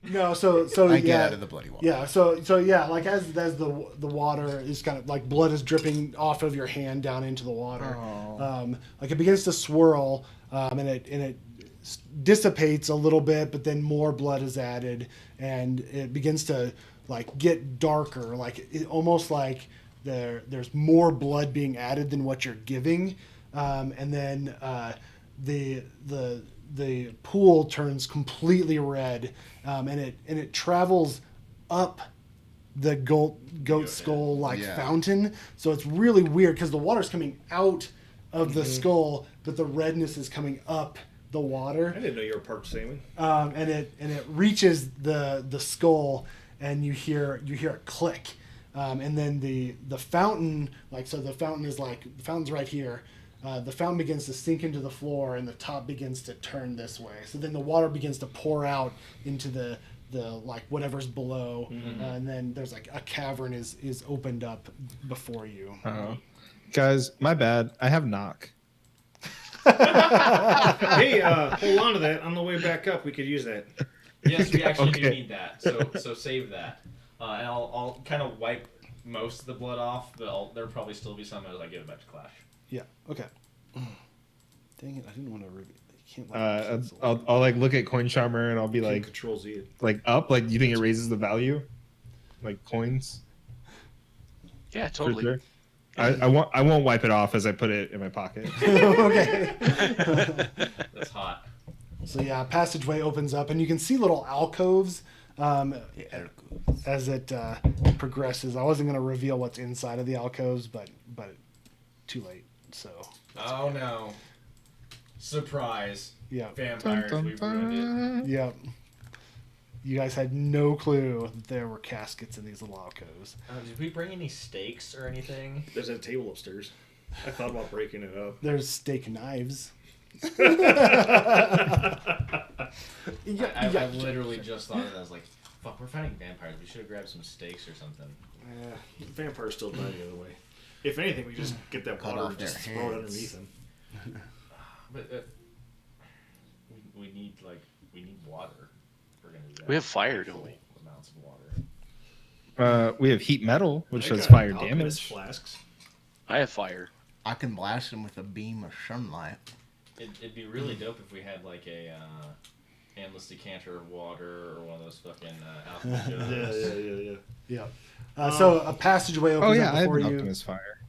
No, so I get out of the bloody water. Yeah, so yeah, like as the water is kind of like blood is dripping off of your hand down into the water. Like it begins to swirl, and it dissipates a little bit, but then more blood is added, and it begins to like get darker, like almost like there's more blood being added than what you're giving, and then the pool turns completely red, and it travels up the goat skull like fountain. So it's really weird because the water's coming out of the skull, but the redness is coming up the water. I didn't know you were part salmon. And it reaches the skull, and you hear a click, and then the fountain, like, so the fountain's right here. The fountain begins to sink into the floor, and the top begins to turn this way. So then the water begins to pour out into the like whatever's below, and then there's like a cavern is opened up before you. Guys, my bad. I have knock. Hey, hold on to that. On the way back up, we could use that. Yes, we actually do need that. So save that. And I'll kind of wipe most of the blood off, but there'll probably still be some as I give it back to Clash. Yeah. Okay. Dang it! I didn't want to. Can't. I'll like look at Coin Charmer and I'll be like, Control Z. like up. Like, do you think it raises the value? Like coins? Yeah, totally. For sure. I won't wipe it off as I put it in my pocket. Okay. That's hot. So yeah, a passageway opens up, and you can see little alcoves as it progresses. I wasn't going to reveal what's inside of the alcoves, but too late. So. Oh no! Surprise! Yeah. Vampires, we ruined it. Yep. You guys had no clue that there were caskets in these little alcoves. Did we bring any stakes or anything? There's a table upstairs. I thought about breaking it up. There's steak knives. I literally just thought of that. I was like, fuck, we're fighting vampires. We should have grabbed some stakes or something. Yeah, vampires still die the other way. If anything, we just get that water and just throw it underneath them. But we need water. We're gonna do that. We have fire, don't we? Amounts of water. We have heat metal, which I does got fire alchemist damage. Flasks. I have fire. I can blast them with a beam of sunlight. It'd be really dope if we had like a endless decanter of water or one of those fucking alchemy jugs. Yeah. So a passageway opens I up have before an you. Optimus fire.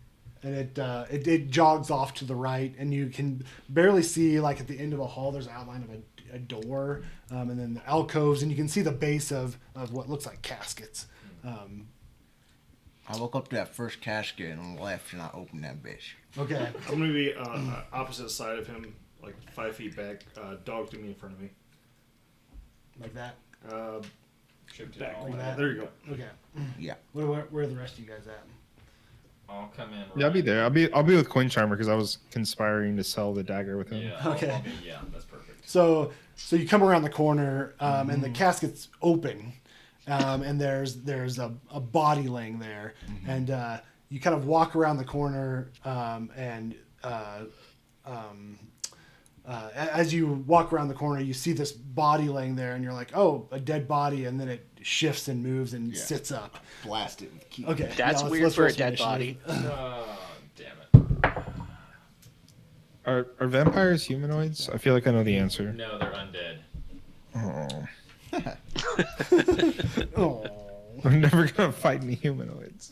And it jogs off to the right, and you can barely see, like at the end of a hall, there's an outline of a door, and then the alcoves, and you can see the base of what looks like caskets. I walk up to that first casket on the left and I open that bitch. Okay. I'm going to be opposite side of him, like 5 feet back. Dog to me in front of me. Like that? Back. Like that? There you go. Okay. Yeah. Where are the rest of you guys at? I'll come in. Yeah, I'll be there. I'll be with Coin Charmer because I was conspiring to sell the dagger with him. Yeah. Okay. Yeah, that's perfect. So you come around the corner, and the casket's open, and there's a body laying there, and you kind of walk around the corner, and as you walk around the corner, you see this body laying there, and you're like, oh, a dead body, and then it shifts and moves and sits up. Blast it with key. Okay. That's weird let's for roll a some dead initiative. body. Damn it. Are vampires humanoids? I feel like I know the answer. No, they're undead. Oh. Oh. I'm never gonna fight any humanoids.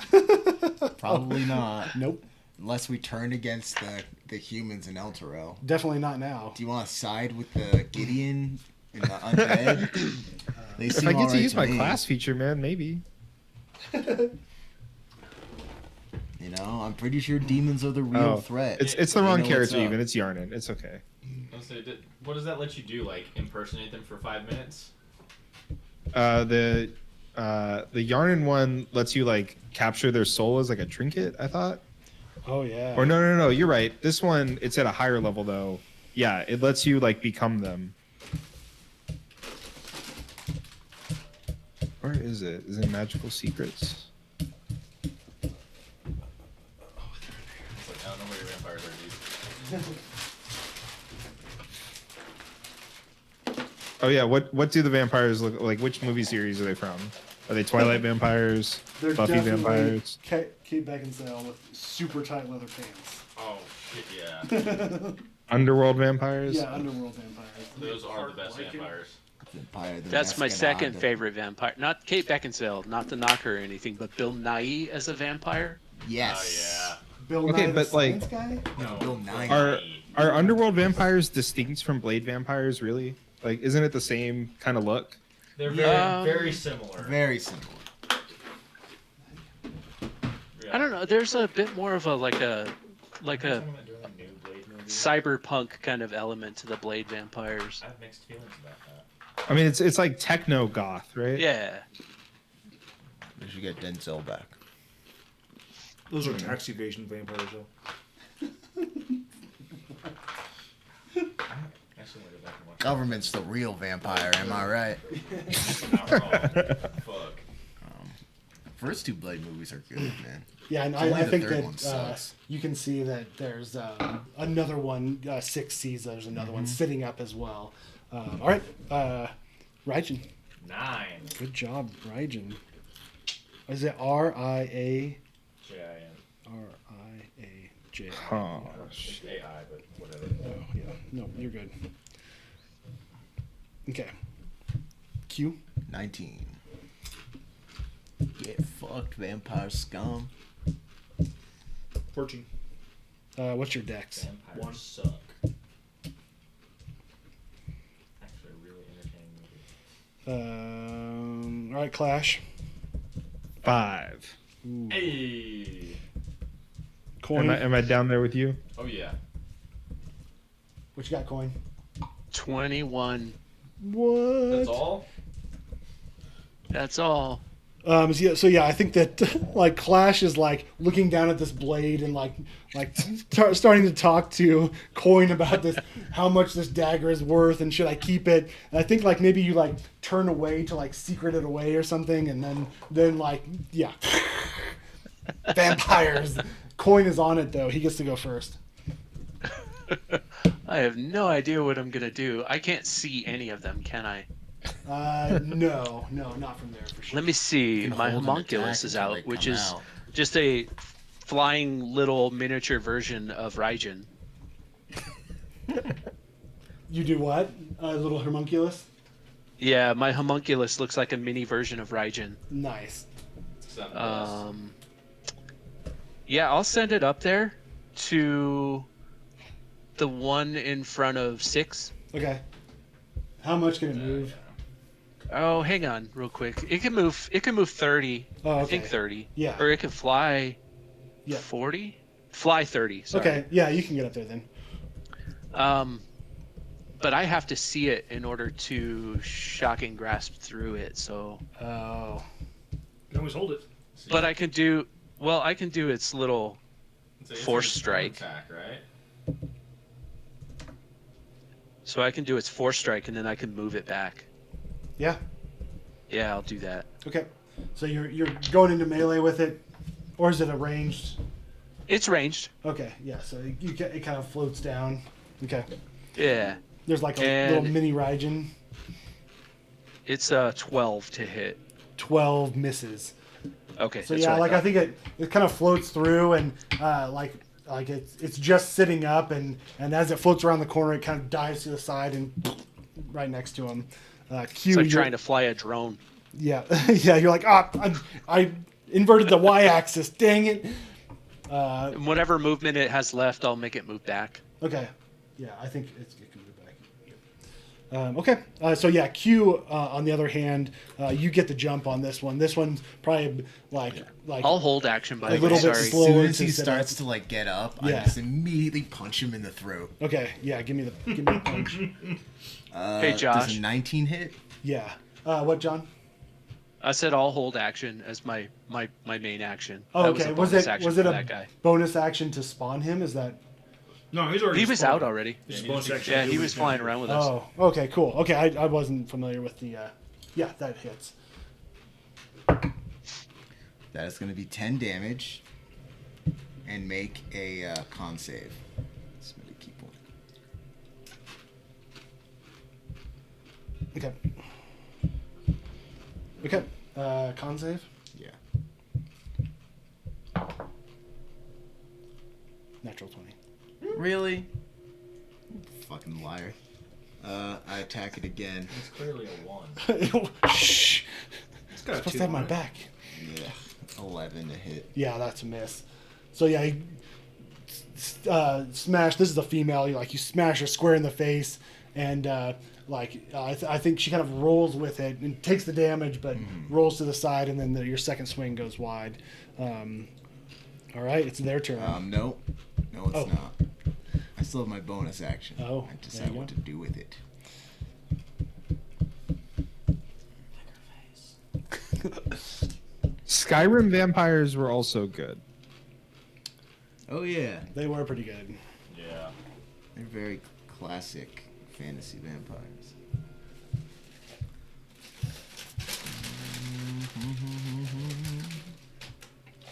Probably not. Nope. Unless we turn against the humans in Elturel. Definitely not now. Do you want to side with the Gideon and the undead? They If seem I get alright to use my me. class feature, man, maybe. You know, I'm pretty sure demons are the real threat. It's the They wrong know what's character up. Yarnan. It's Yarnan. It's okay. What does that let you do? Like impersonate them for 5 minutes? The Yarnan one lets you like capture their soul as like a trinket, I thought. Oh yeah. Or no, you're right. This one, it's at a higher level though. Yeah, it lets you like become them. Where is it? Is it Magical Secrets? It's like, I don't know where your vampires are, dude. Oh yeah, what do the vampires look like? Which movie series are they from? Are they Twilight vampires? They're Buffy definitely vampires? Kate Beckinsale with super tight leather pants. Oh shit, yeah. Underworld vampires? Yeah, underworld vampires. Those are the best vampires. Vampire the That's my second Masquerade. favorite vampire. Not Kate Beckinsale, not to knock her or anything, but Bill Nye as a vampire. Yes. Bill Okay, Nye, but, the like- science guy? No, Bill Nye. Are underworld vampires distinct from Blade vampires? Really? Like, isn't it the same kind of look? They're very similar. Very similar. Yeah. I don't know. There's a bit more of a like a Talking about doing a new Blade movie. cyberpunk kind of element to the Blade vampires. I have mixed feelings about that. I mean, it's like techno goth, right? Yeah. We should get Denzel back. Those are tax evasion vampires, though. Actually, I'm gonna go back and watch Government's the real vampire, am I right? that. Not wrong. Fuck. First two Blade movies are good, man. Yeah, and Only I the think third one that sucks. you can see that there's another one, Six Seas, there's another one sitting up as well. All right, Raijin. 9. Good job, Raijin. Is it R-I-A? J-I-N. R-I-A-J. Oh, It's AI, but whatever. Oh, yeah. No, you're good. Okay. Q. 19. Get fucked, vampire scum. 14. What's your dex? Vampires One. suck. Actually, a really entertaining movie. All right, Clash. 5. Hey. Coin. Am I down there with you? Oh yeah. What you got, Coin? 21. What? That's all. That's all. So yeah, I think that like Clash is like looking down at this blade and like starting to talk to Coin about this, how much this dagger is worth and should I keep it? And I think like maybe you like turn away to like secret it away or something, and then like yeah, vampires. Coin is on it though. He gets to go first. I have no idea what I'm gonna do. I can't see any of them, can I? No, not from there for sure. Let me see. You can My hold an homunculus attack is until out, they which come is out. just a flying little miniature version of Raijin. You do what? A little homunculus. Yeah, my homunculus looks like a mini version of Raijin. Nice. Sound the best. Yeah, I'll send it up there to the one in front of 6. Okay. How much can it move? Oh, hang on, real quick. It can move. It can move 30. Oh, okay. I think 30. Yeah. Or it can fly. Yeah. 40. Fly 30. Sorry. Okay. Yeah, you can get up there then. But I have to see it in order to shocking grasp through it. So, Oh. You can always hold it. but I can do. Well, I can do its little. It's Force a strike. attack, right? So I can do its force strike, and then I can move it back. Yeah. Yeah, I'll do that. Okay. So you're going into melee with it, or is it a ranged? It's ranged. Okay. Yeah. So it kind of floats down. Okay. Yeah. There's like a And- little mini Raijin. It's 12 to hit. 12 misses. Okay. So that's yeah, what like I thought. think it kind of floats through and like it's just sitting up and as it floats around the corner, it kind of dives to the side and right next to him. Q, It's like you're- trying to fly a drone. Yeah, yeah. You're like, I inverted the y-axis. Dang it. And whatever movement it has left, I'll make it move back. Okay. Yeah, I think it can move back. Okay. So yeah, Q. On the other hand, you get the jump on this one. This one's probably like I'll hold action by A the little way. bit Sorry. As slow. soon Slower as he to sit starts up. to like get up, Yeah. I just immediately punch him in the throat. okay. Yeah, give me the punch. Hey, Does Josh. a 19 hit? Yeah. What, John? I said I'll hold action as my main action. Oh, That okay. a Was bonus it action was it for a that guy? bonus action to spawn him? Is that? No, he's already. He was spawned. out already. It's Yeah, bonus he was- action. Yeah, to he do was his flying damage. around with us. Oh, okay, cool. Okay, I wasn't familiar with the. Yeah, that hits. That is going to be 10 damage. And make a con save. Just gonna keep Okay. Okay. Con save. Yeah. Natural 20. Really? Fucking liar. I attack it again. It's clearly a 1. Shh. It's got a Supposed two to have my on it. back. Yeah. 11 to hit. Yeah, that's a miss. So yeah, you smash. This is a female. You smash her square in the face, and I think she kind of rolls with it and takes the damage, but rolls to the side, and then your second swing goes wide. All right, it's their turn. No, it's Oh. not. I still have my bonus action. Oh, I there decide you what go. to do with it. Skyrim vampires were also good. Oh yeah, They were pretty good. Yeah. they're very classic fantasy vampires.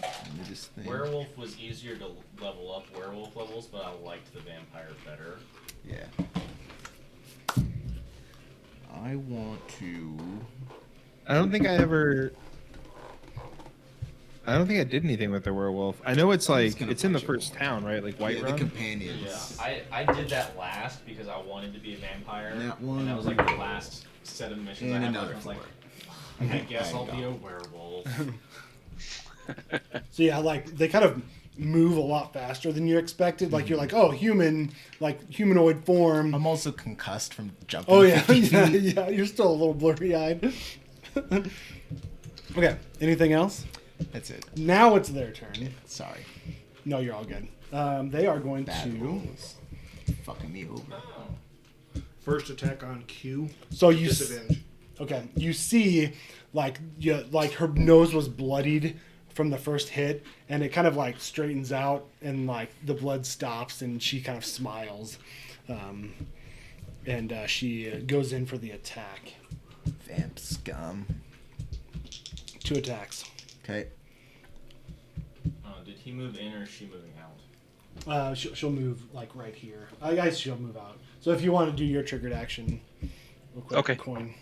Let me just think. Werewolf was easier to level up werewolf levels, but I liked the vampire better. Yeah. I want to. I don't think I did anything with the werewolf. I know it's like gonna it's in the punch it first one town, right? Like Yeah, Whiterun. the companions. Yeah, I did that last because I wanted to be a vampire, That and one. that was like the last set of missions And I had. another I was like, four. I guess There I'll you be go. a werewolf. So yeah, they kind of move a lot faster than you expected. Like you're like, oh, humanoid form. I'm also concussed from jumping. Oh yeah, 50 yeah, feet. yeah. You're still a little blurry-eyed. Okay. Anything else? That's it. Now it's their turn. Sorry. No, you're all good. They are going Bad to. rolls. Fucking me over. First attack on Q. So you. Disadvantage. Okay. You see, like her nose was bloodied from the first hit, and it kind of like straightens out, and like the blood stops, and she kind of smiles, and she goes in for the attack. Vamp scum. 2 attacks. Okay. Did he move in or is she moving out? She'll move like right here. I guess she'll move out. So if you want to do your triggered action, real quick, Okay. coin.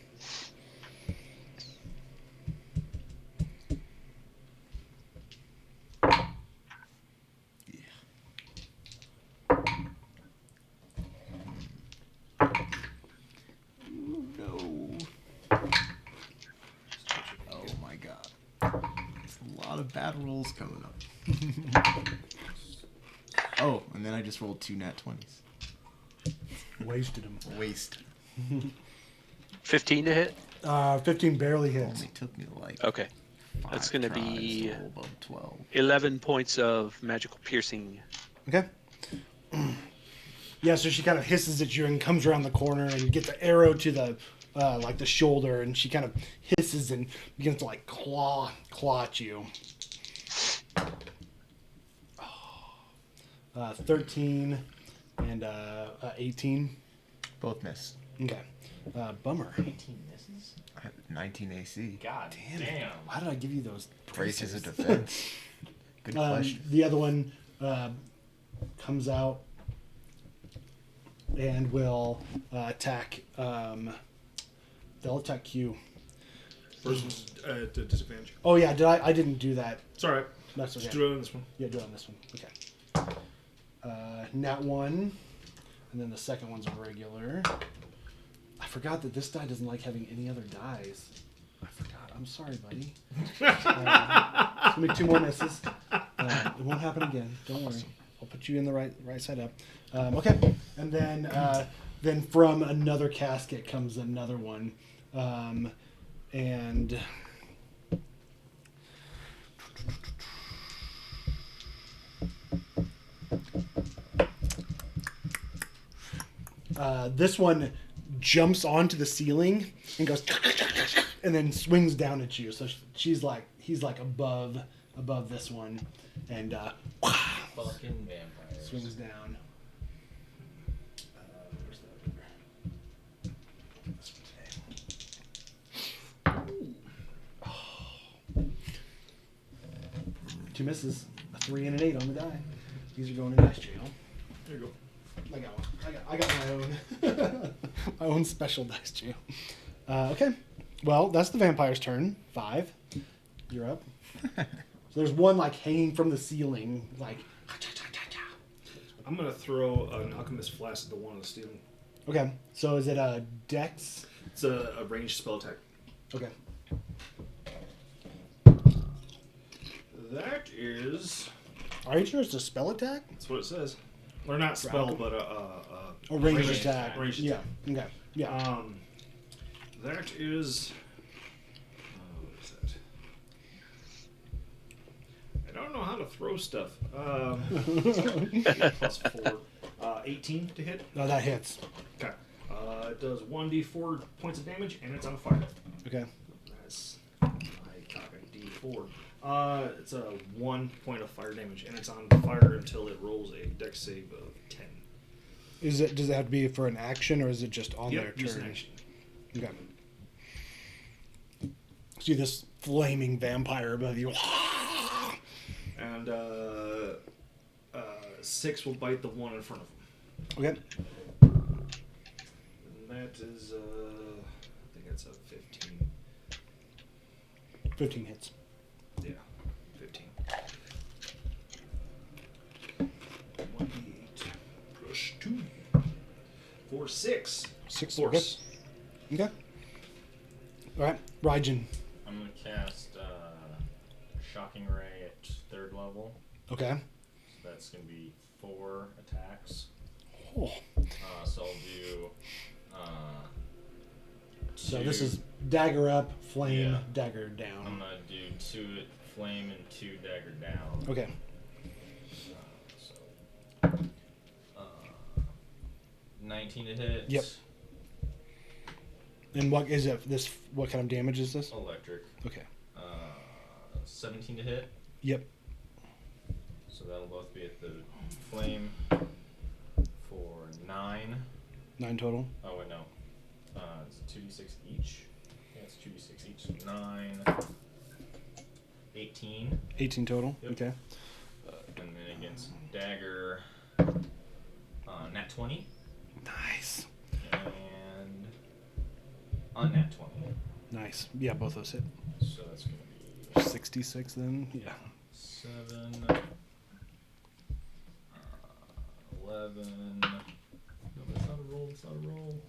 No. Oh my god. There's a lot of bad rolls coming up. Oh, and then I just rolled 2 nat 20s. Wasted him. Waste. 15 to hit. 15 barely hits. Only took me like Okay. That's 5 gonna tries be- to roll above 12. 11 points of magical piercing. Okay. Yeah, so she kind of hisses at you and comes around the corner and gets an arrow to the like the shoulder, and she kind of hisses and begins to like claw at you. 13 and 18. Both missed. Okay. Bummer. 18 misses? I have 19 AC. God damn. Why did I give you those Braces of braces? defense. Good question. The other one comes out and will attack. They'll attack Q. First one's at disadvantage. Oh yeah, I didn't do that. It's alright. That's okay. Just do it on this one. Yeah, do it on this one. Okay. Nat 1, and then the second one's a regular. I forgot that this die doesn't like having any other dies. I forgot. I'm sorry, buddy. It's gonna be 2 more misses. It won't happen again. Don't worry. I'll put you in the right side up. Okay, and then from another casket comes another one, and. This one jumps onto the ceiling and goes, and then swings down at you. So he's like above this one, and Fucking vampires. swings down. Where's the other? Ooh. 2 misses, a 3 and an 8 on the die. These are going in dice jail. There you go. I got one. I got my own my own special dice jail. Okay. Well, that's the vampire's turn. 5. You're up. So there's one like hanging from the ceiling, like. I'm gonna throw an alchemist flask at the one on the ceiling. Okay. So is it a dex? It's a ranged spell attack. Okay. That is. Are you sure it's a spell attack? That's what it says. Or not spell, but A ranged Ranged attack. attack. Ranged Yeah. Okay. Yeah. That is. What is that? I don't know how to throw stuff. Plus 4. 18 to hit. No, that hits. Okay. It does 1d4 points of damage, and it's on fire. Okay. That's my cocked d4. It's a 1 point of fire damage, and it's on fire until it rolls a dex save of 10. Does it have to be for an action, or is it just on their Just an turn? action. Okay. See this flaming vampire above you. And 6 will bite the one in front of him. Okay. And that is, I think that's a 15. 15 hits. Yeah, 15. 1d8 plus 2. 4, 6. 6 Force. Okay. All right. Raijin. I'm gonna cast Shocking Ray at 3rd level. Okay. So that's gonna be 4 attacks. Oh. So I'll do. So two- this is dagger up, flame, Yeah. dagger I'm down. gonna do 2 flame and 2 dagger down. Okay. So, 19 to hit. Yep. And what is it? This what kind of damage is this? Electric. Okay. 17 to hit. Yep. So that'll both be at the flame for 9. 9 total. Oh wait, no. It's 2d6 each. Yeah, it's 2d6 each. So 9. 18. 18 total. Yep. Okay. And then against dagger, nat 20. Nice. And unnat 20. Nice. Yeah, both those hit. So that's gonna be 66 then. Yeah. 7, 11. No, that's not a roll. That's not a roll.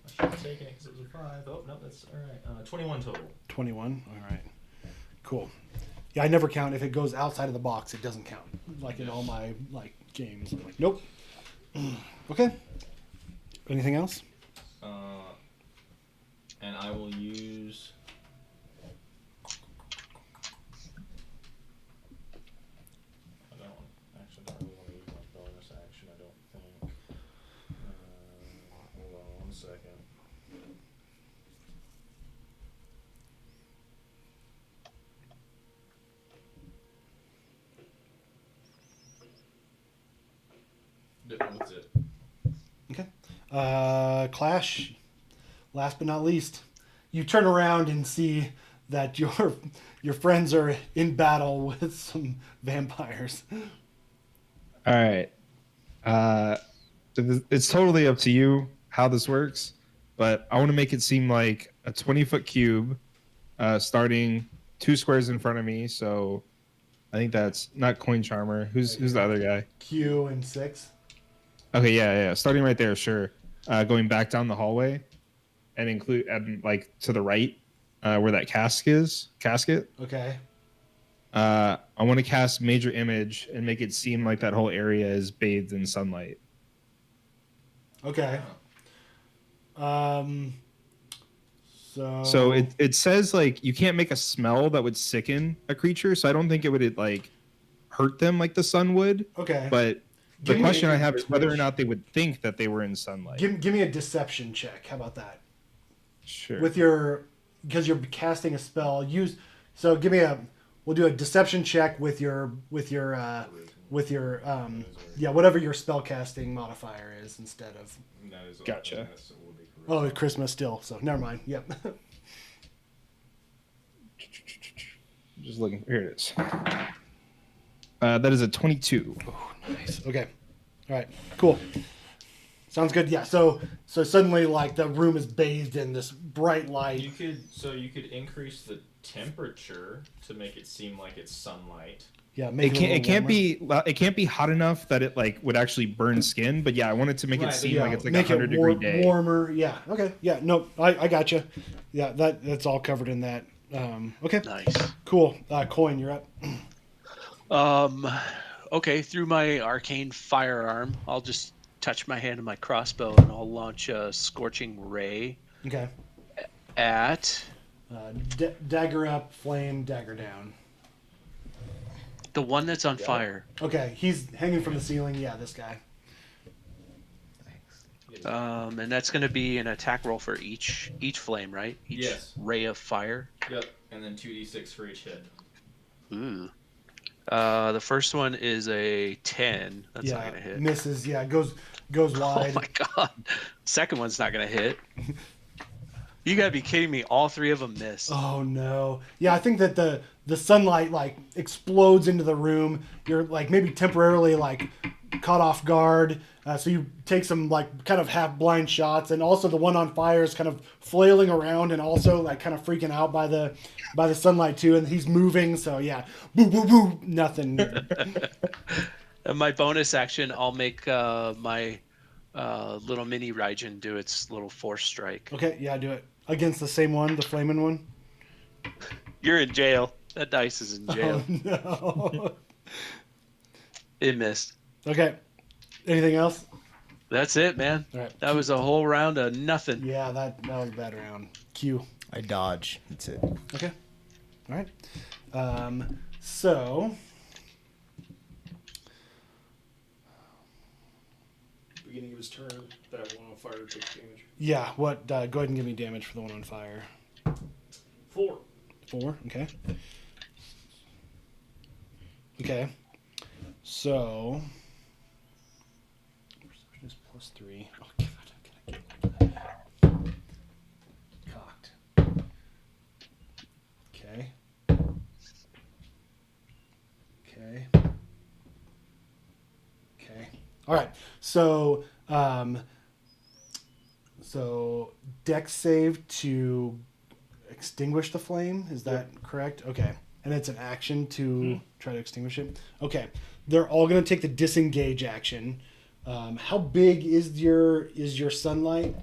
I should have taken it because it was a 5. Oh no, that's all right. 21 total. 21. All right. Cool. Yeah, I never count if it goes outside of the box. It doesn't count. Like in all my games. I'm like, nope. Okay. Anything else? And I will use. I don't really want to use my bonus action. I don't think. Hold on 1 second. That's it. Okay. Clash. Last but not least, you turn around and see that your friends are in battle with some vampires. All right. It's totally up to you how this works, but I want to make it seem like a 20-foot cube, starting 2 squares in front of me. So I think that's not Coin Charmer. Who's the other guy? Q and 6. Okay, yeah. Starting right there, sure. Going back down the hallway, and include to the right, where that casket. Okay. I want to cast Major Image and make it seem like that whole area is bathed in sunlight. Okay. So it says you can't make a smell that would sicken a creature, so I don't think it would hurt them like the sun would. Okay. But the Give me question a- I have is whether or not they would think that they were in sunlight. Give me a deception check. How about that? Sure. Because you're casting a spell. So give me we'll do a deception check with your whatever your spell casting modifier is instead of. That is Gotcha. that would be correct. Oh, Christmas still. So never mind. Yep. Just looking. Here it is. That is a 22. Oh, nice. Okay. All right. Cool. Sounds good. Yeah. So suddenly, like, the room is bathed in this bright light. You could increase the temperature to make it seem like it's sunlight. Yeah. It Make can't. warmer. It can't be hot enough that it like would actually burn skin. But yeah, I wanted to make it Right, seem Yeah, like it's like make a it 100-degree day. warmer. Yeah. Okay. Yeah. No, I got you. Yeah. That's all covered in that. Okay. Nice. Cool. Coin, you're up. Okay, through my arcane firearm, I'll just touch my hand to my crossbow and I'll launch a scorching ray Okay. at Dagger up, flame, dagger down. the one that's on fire. Okay. He's hanging from the ceiling. Yeah. This guy. And that's going to be an attack roll for each flame, right? Each Yes. ray of fire. Yep. And then 2d6 for each hit. Ooh. The first one is a 10. That's not going to hit. Misses. Yeah. Goes Oh wide. my god. Second one's not going to hit. You got to be kidding me. All three of them missed. Oh no. Yeah, I think that the sunlight like explodes into the room. You're like maybe temporarily like caught off guard. So you take some like kind of half blind shots, and also the one on fire is kind of flailing around and also like kind of freaking out by the sunlight too, and he's moving. So yeah, boo boo boo, nothing. And my bonus action, I'll make my little mini Raijin do its little force strike. Okay, yeah, do it against the same one, the flaming one. You're in jail. That dice is in jail. Oh no. It missed. Okay. Anything else? That's it, man. All right. That was a whole round of nothing. Yeah, that was a bad round. Q. I dodge. That's it. Okay. All right. So Beginning of his turn, that one on fire takes damage. yeah, what? Go ahead and give me damage for the one on fire. 4. 4. Okay. Okay. So perception is +3. Oh God, how can I get cocked? Okay. Okay. Okay. All right. So, dex save to extinguish the flame. Is that correct? Okay. And it's an action to try to extinguish it. Okay. They're all going to take the disengage action. How big is your sunlight?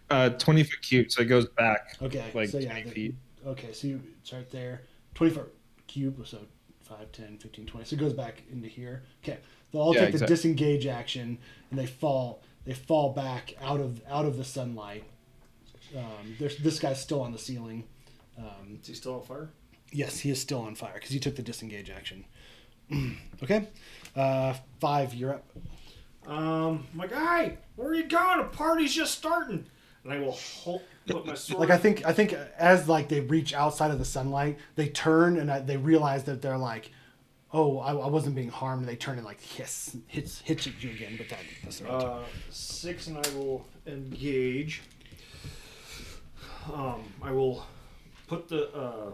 20-foot cube, so it goes back Okay. like so 20 feet. Okay. So it's right there. 20-foot cube. So 5, 10, 15, 20. So it goes back into here. Okay. They'll all take the disengage action, and they fall back out of the sunlight. This guy's still on the ceiling. Is he still on fire? Yes, he is still on fire because he took the disengage action. Okay. 5, you're up. My guy, where are you going? The party's just starting. And I will put my sword. Like I think as like they reach outside of the sunlight, they turn and they realize that they're like, oh, I wasn't being harmed. And they turn and like hits at you again. But that's the right 6, and I will engage. I will put the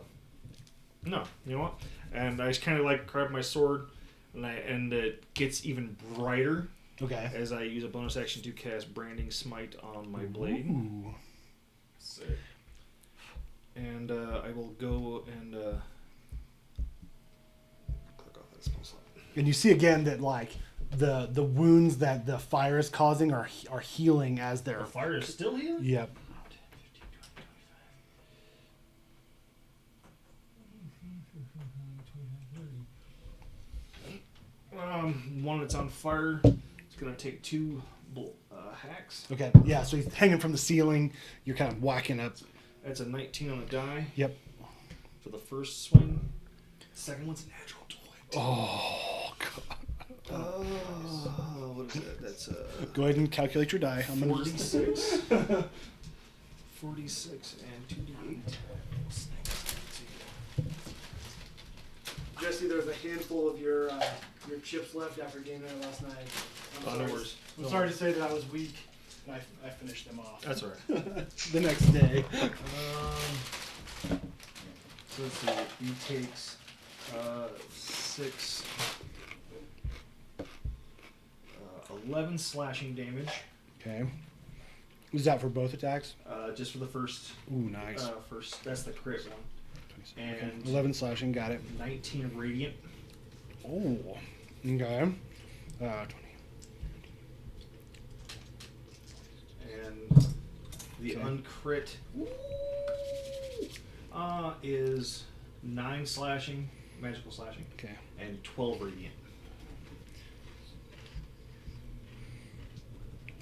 no, you know what? And I just kind of like grab my sword, and it gets even brighter. Okay. As I use a bonus action to cast Branding Smite on my blade. Ooh. Sick. And I will go and click off that spell slot. And you see again that like the wounds that the fire is causing are healing as they're. The fire is still healing? Yep. 1 that's on fire. It's gonna take 2 hacks. Okay. Yeah. So he's hanging from the ceiling. You're kind of whacking up. That's a 19 on the die. Yep. For the first swing. Second one's a natural 20. Oh God. What is that? That's Go ahead and calculate your die. I'm gonna 46. 46 and 2d8. Jesse, there's a handful of your chips left after game night last night. I'm sorry to say that I was weak, and I finished them off. That's alright. The next day. So let's see. He takes 6, 11 slashing damage. Okay. Is that for both attacks? Just for the first. Ooh, nice. First, that's the crit one. And 11 slashing, got it. 19 radiant. Oh, okay. 20. And the Okay. uncrit is 9 slashing, magical slashing, Okay. and 12 radiant.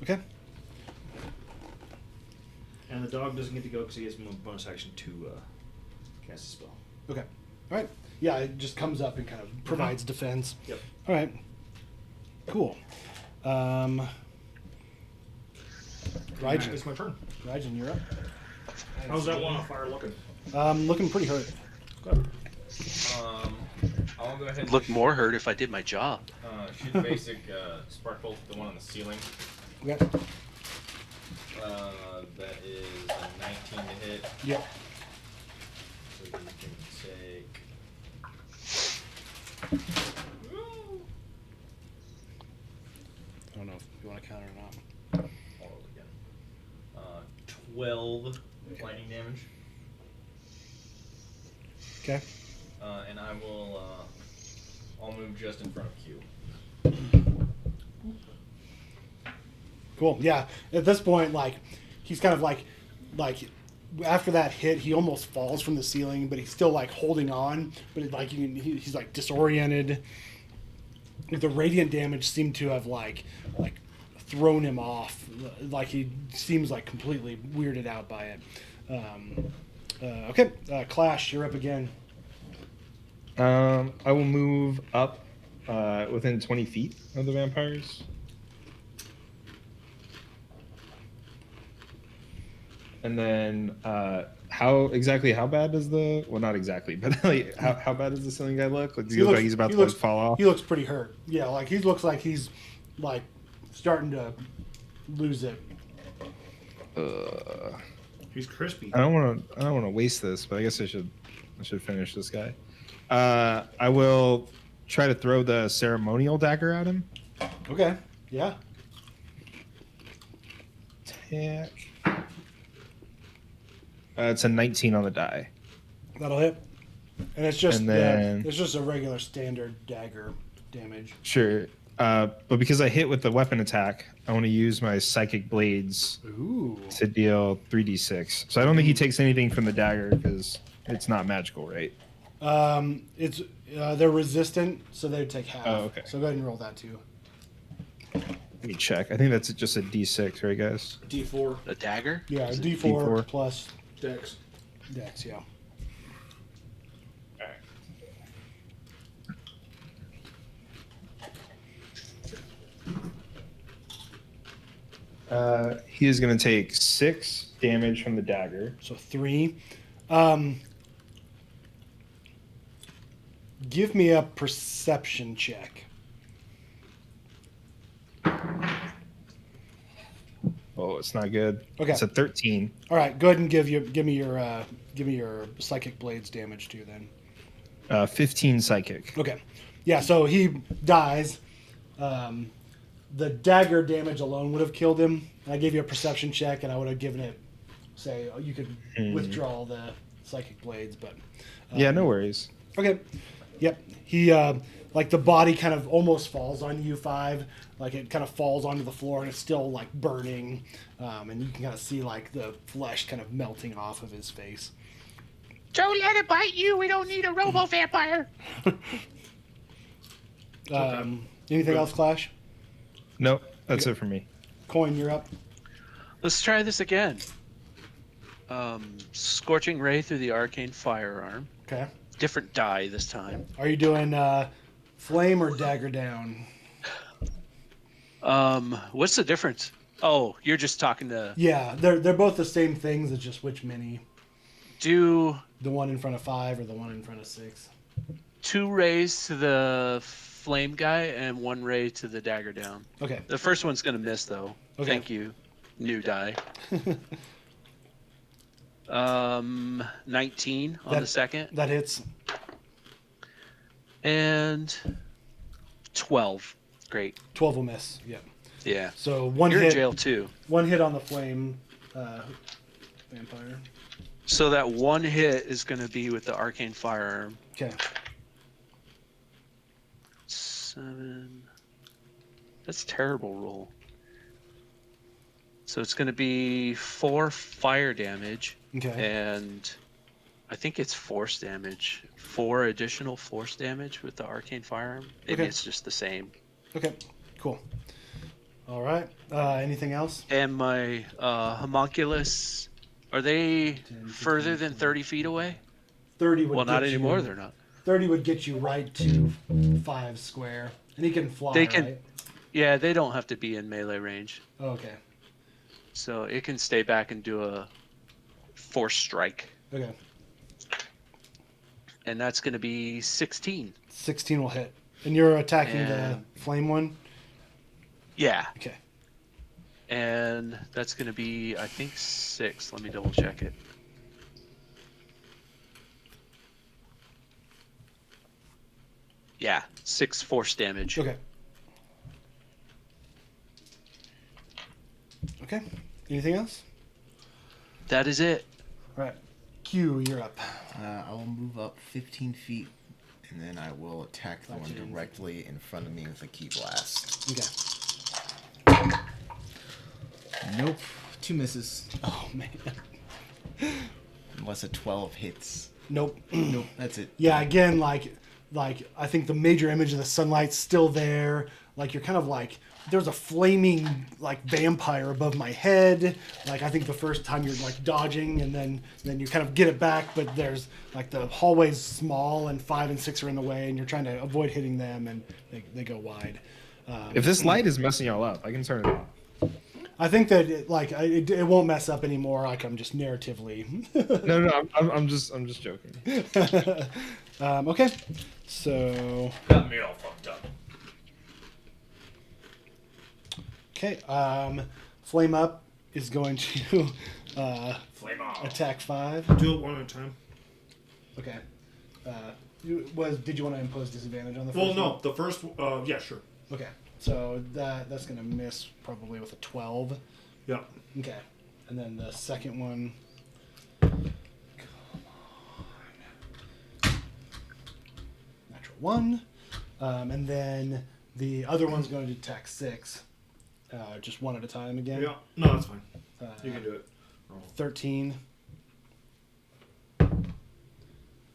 Okay. And the dog doesn't get to go because he has bonus action to cast a spell. Okay. All right. Yeah, it just comes up and kind of provides defense. Yep. All right. Cool. Raijin, It's my turn. Raijin, you're up. How's that one on fire looking? Looking pretty hurt. I'll go ahead and Look more hurt if I did my job. shoot the basic spark bolt, the one on the ceiling. Okay. That is a 19 to hit. Yep. So you can take. I don't know if you want to counter or not. All again. 12 lightning damage. Okay. And I will. I'll move just in front of Q. Cool. Yeah. At this point, like, he's kind of like after that hit, he almost falls from the ceiling, but he's still like holding on. But it, like he's like disoriented. The radiant damage seemed to have like thrown him off. Like he seems like completely weirded out by it. Okay, Clash, you're up again. I will move up within 20 feet of the vampires. And then how bad does the not exactly, but like how bad does the ceiling guy look? Like, does he look like he's about to like, fall off? He looks pretty hurt. Yeah, like he looks like he's like starting to lose it. He's crispy. I don't want to waste this, but I guess I should finish this guy. I will try to throw the ceremonial dagger at him. Okay. Yeah. Attack. It's a 19 on the die. That'll hit. And it's just And then- it's just a regular standard dagger damage. Sure. But because I hit with the weapon attack, I want to use my psychic blades Ooh. to deal 3d6. So I don't think he takes anything from the dagger because it's not magical, right? It's they're resistant, so they would take half. Oh, okay. So go ahead and roll that too. Let me check. I think that's just a d6, right, guys? D4 A dagger? Yeah, Is it D4, D4? plus dex. Dex. Yeah. He is going to take 6 damage from the dagger. So 3. Give me a perception check. Oh, it's not good. Okay. It's a 13. All right, go ahead and give me your psychic blades damage too then. 15 psychic. Okay. Yeah, so he dies. The dagger damage alone would have killed him. I gave you a perception check, and I would have given it, say, you could withdraw the psychic blades, but. Yeah, no worries. Okay. Yep. He, like, the body kind of almost falls on U5. Like, it kind of falls onto the floor, and it's still, like, burning. And you can kind of see, like, the flesh kind of melting off of his face. Don't let it bite you. We don't need a robo vampire. Anything else, Clash? Nope, that's it for me. Coin, you're up. Let's try this again. Scorching ray through the arcane firearm. Okay. Different die this time. Are you doing flame or dagger down? What's the difference? Oh, you're just talking to Yeah, they're both the same things. It's just which mini. do The one in front of 5 or the one in front of 6. 2 rays to the flame guy and 1 ray to the dagger down. Okay. The first one's gonna miss though. Okay. Thank you. New die. 19 on the second. That hits. And 12. Great. 12 will miss. Yep. Yeah. So one You're in hit. jail too. One hit on the flame vampire. So that one hit is going to be with the arcane firearm. Okay. 7. That's a terrible roll. So it's going to be 4 fire damage. Okay. And I think it's force damage. 4 additional force damage with the arcane firearm. Maybe Okay. it's just the same. Okay. Cool. All right. Anything else? And my homunculus, are they 10, further 15, than 30 feet away? 30 would Well, get not you, anymore. They're not. 30 would get you right to 5 square, and he can fly. They can- Right? Yeah, they don't have to be in melee range. Oh, okay. So it can stay back and do a force strike. Okay. And that's going to be 16. 16 will hit, and you're attacking And- the flame one. Yeah. Okay. And that's going to be, I think, 6. Let me double check it. Yeah, 6 force damage. Okay. Okay. Anything else? That is it. All right. Q, you're up. I will move up 15 feet, and then I will attack the one 15. directly in front of me with a key blast. Okay. Nope. 2 misses. Oh man. Unless a 12 hits. Nope. Nope. That's it. Yeah. Again, like I think the major image of the sunlight's still there. Like you're kind of like there's a flaming like vampire above my head. Like I think the first time you're like dodging and then you kind of get it back, but there's like the hallway's small and 5 and 6 are in the way, and you're trying to avoid hitting them, and they go wide. If this light is messing y'all up, I can turn it off. I think that it won't mess up anymore. Like I'm just narratively. No, I'm just joking. Okay, so Got me all fucked up. okay, flame up is going to Flame on. attack 5. Do it one at a time. Okay. Did you want to impose disadvantage on the first Well, one? no, the first. Yeah, sure. Okay, so that's gonna miss probably with a 12. Yeah. Okay, and then the second one. Natural 1, and then the other one's going to attack 6. Just one at a time again. Yeah. No, that's fine. You can do it. 13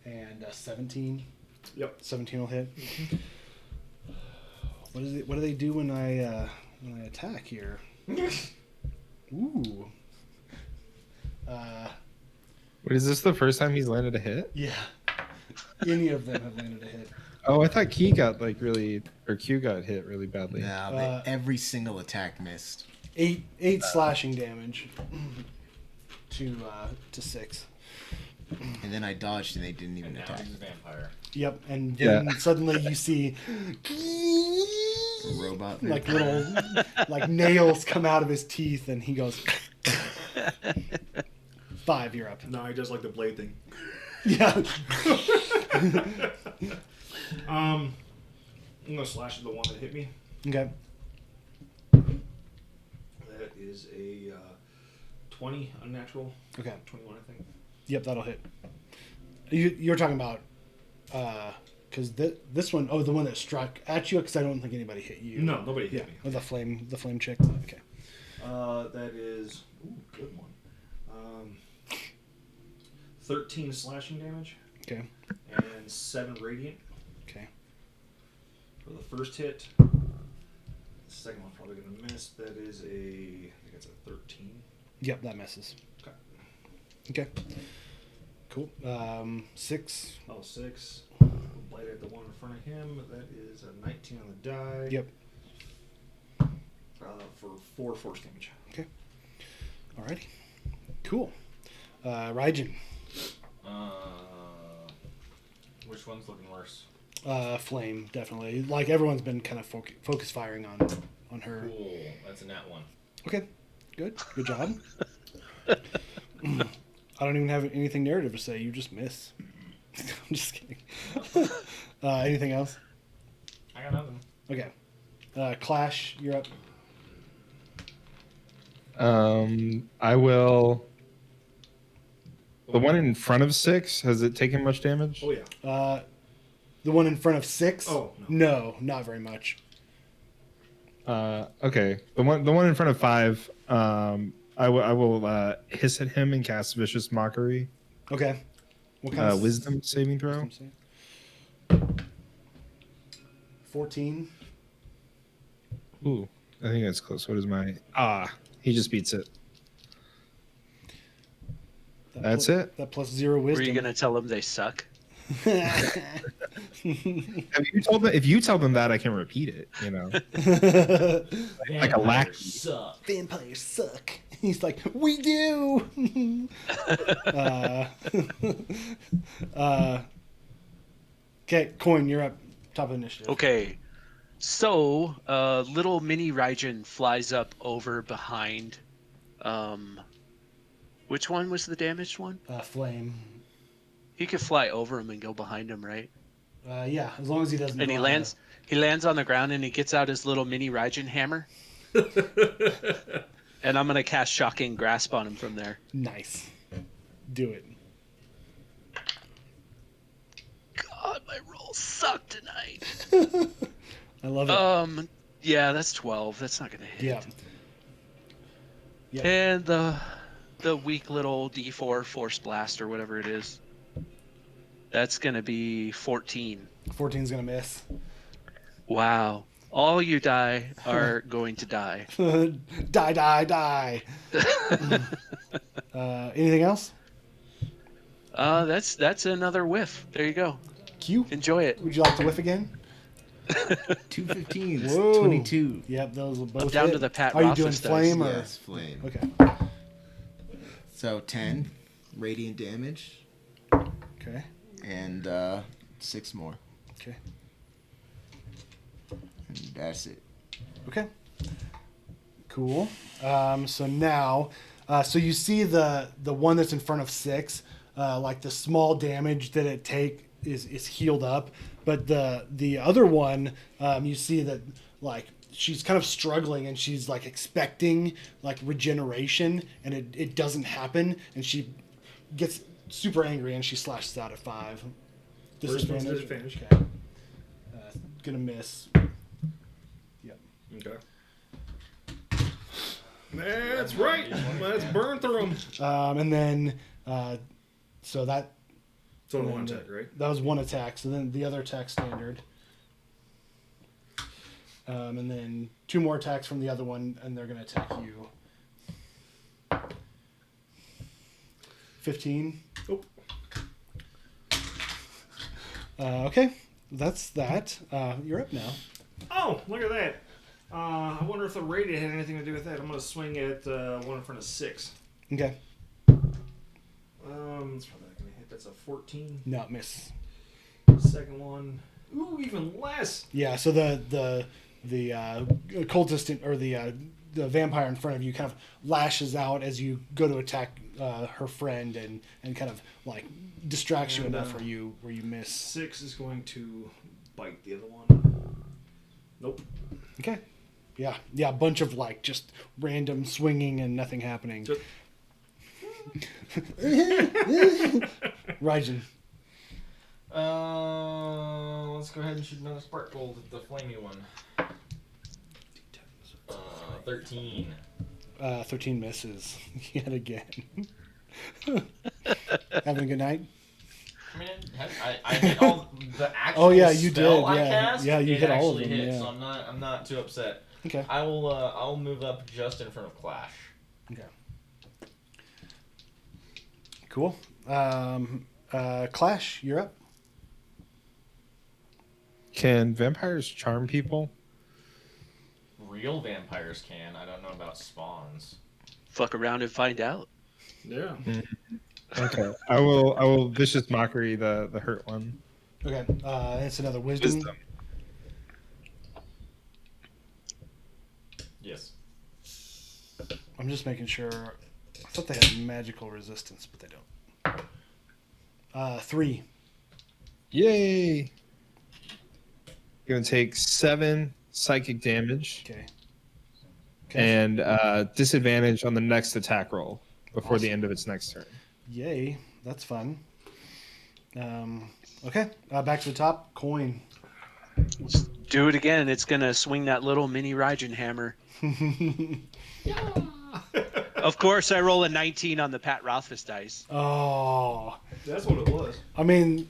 and 17. Yep. 17 will hit. What is it? What do they do when I attack here? Ooh. Wait, is this the first time he's landed a hit? Yeah. Any of them have landed a hit. Oh, I thought Q got hit really badly. Nah, every single attack missed. 8 slashing damage to 6. And then I dodged and they didn't even And now attack. he's a vampire. Yep, and Yeah. then suddenly you see Robot. like little like nails come out of his teeth, and he goes 5. You're up. No, he does like the blade thing. Yeah. I'm gonna slash at the one that hit me. Okay. That is a 20 unnatural. Okay. 21, I think. Yep, that'll hit. You're talking about because this one, the one that struck at you, because I don't think anybody hit you. No, nobody Yeah, hit me. with the flame chick. Okay. That is good one. 13 slashing damage Okay. and 7 radiant Okay. for the first hit. The second one's probably gonna miss. That is I think it's a 13. Yep, that misses. Okay. Okay. Cool. 6. Oh, 6. Blade at the one in front of him. That is a 19 on the die. Yep. For 4 force damage. Okay. Alrighty. Cool. Raijin. Which one's looking worse? Flame, definitely. Like everyone's been kind of focus firing on her. Cool. That's a nat 1. Okay. Good. Good job. I don't even have anything narrative to say. You just miss. I'm just kidding. Anything else? I got nothing. Okay. Clash, you're up. I will. The one in front of 6, has it taken much damage? Oh yeah. The one in front of 6? Oh, no, not very much. Okay. The one in front of 5. I will hiss at him and cast Vicious Mockery. Okay. What kind of Wisdom saving throw. wisdom save? 14. Ooh, I think that's close. What is my? He just beats it. That's it. That plus 0 Were wisdom. you gonna tell them they suck? If you tell them that, I can repeat it. You know, like a lackey. Suck. Vampires suck. He's like, we do. Okay, Coin, you're up. Top of initiative. Okay. So, little mini Raijin flies up over behind. Which one was the damaged one? Flame. He could fly over him and go behind him, right? Yeah, as long as he doesn't. And he draw lands. He lands on the ground and he gets out his little mini Raijin hammer. And I'm gonna cast Shocking Grasp on him from there. Nice. Do it. God, my rolls suck tonight. I love it. Yeah, that's 12. That's not gonna hit. Yeah. Yeah. And the weak little D4 Force Blast or whatever it is. That's gonna be 14. 14's gonna miss. Wow. All you die are going to die. Die. Anything else? That's another whiff. There you go. Q. Enjoy it. Would you like to whiff again? 2 15s, Whoa. 22. Yep, those will both I'm down hit. to the Pat Are you Rothfuss doing dice. flame or? Yes, flame. Okay. So 10 radiant damage Okay. and 6 more. Okay. And that's it. Okay. Cool. So now, so you see the one that's in front of 6, like the small damage that it take is healed up, but the other one, you see that like she's kind of struggling and she's like expecting like regeneration and it doesn't happen and she gets super angry and she slashes out at 5. First one's Disadvantage. disadvantage. Okay. Gonna miss. Yep. Okay. That's right. Let's burn through them. And then, so that It's only and one then attack, right? that was one attack. So then the other attack standard. And then 2 more attacks from the other one, and they're going to attack you. 15. Oh. Okay, that's that. You're up now. Oh, look at that. I wonder if the radiant had anything to do with that. I'm going to swing at one in front of 6. Okay. It's probably not going to hit. That's a 14. No, miss. Second one. Ooh, even less. Yeah. So the cultist or the vampire in front of you kind of lashes out as you go to attack her friend and kind of like distracts you And, enough where you miss. 6 is going to bite the other one. Nope. Okay. Yeah. A bunch of like just random swinging and nothing happening. Just- Raijin. Let's go ahead and shoot another spark bolt at the flamey one. 13. 13 misses yet again. Having a good night? I mean, I hit all the actual Oh, yeah, you spell did, I yeah. cast. Yeah, you it hit all of actually them, hit, yeah. so I'm not too upset. Okay. I'll move up just in front of Clash. Okay. Cool. Clash, you're up. Can vampires charm people? Real vampires can. I don't know about spawns. Fuck around and find out. Yeah. Okay. I will vicious mockery the hurt one. Okay. It's another wisdom. Yes. I'm just making sure. I thought they had magical resistance, but they don't. 3. Yay! Gonna take 7 psychic damage. Okay. and disadvantage on the next attack roll before the end of its next turn. Yay, that's fun. Okay, back to the top. Coin. Let's do it again. It's gonna swing that little mini Raijin hammer. Of course, I roll a 19 on the Pat Rothfuss dice. Oh, That's what it was. I mean,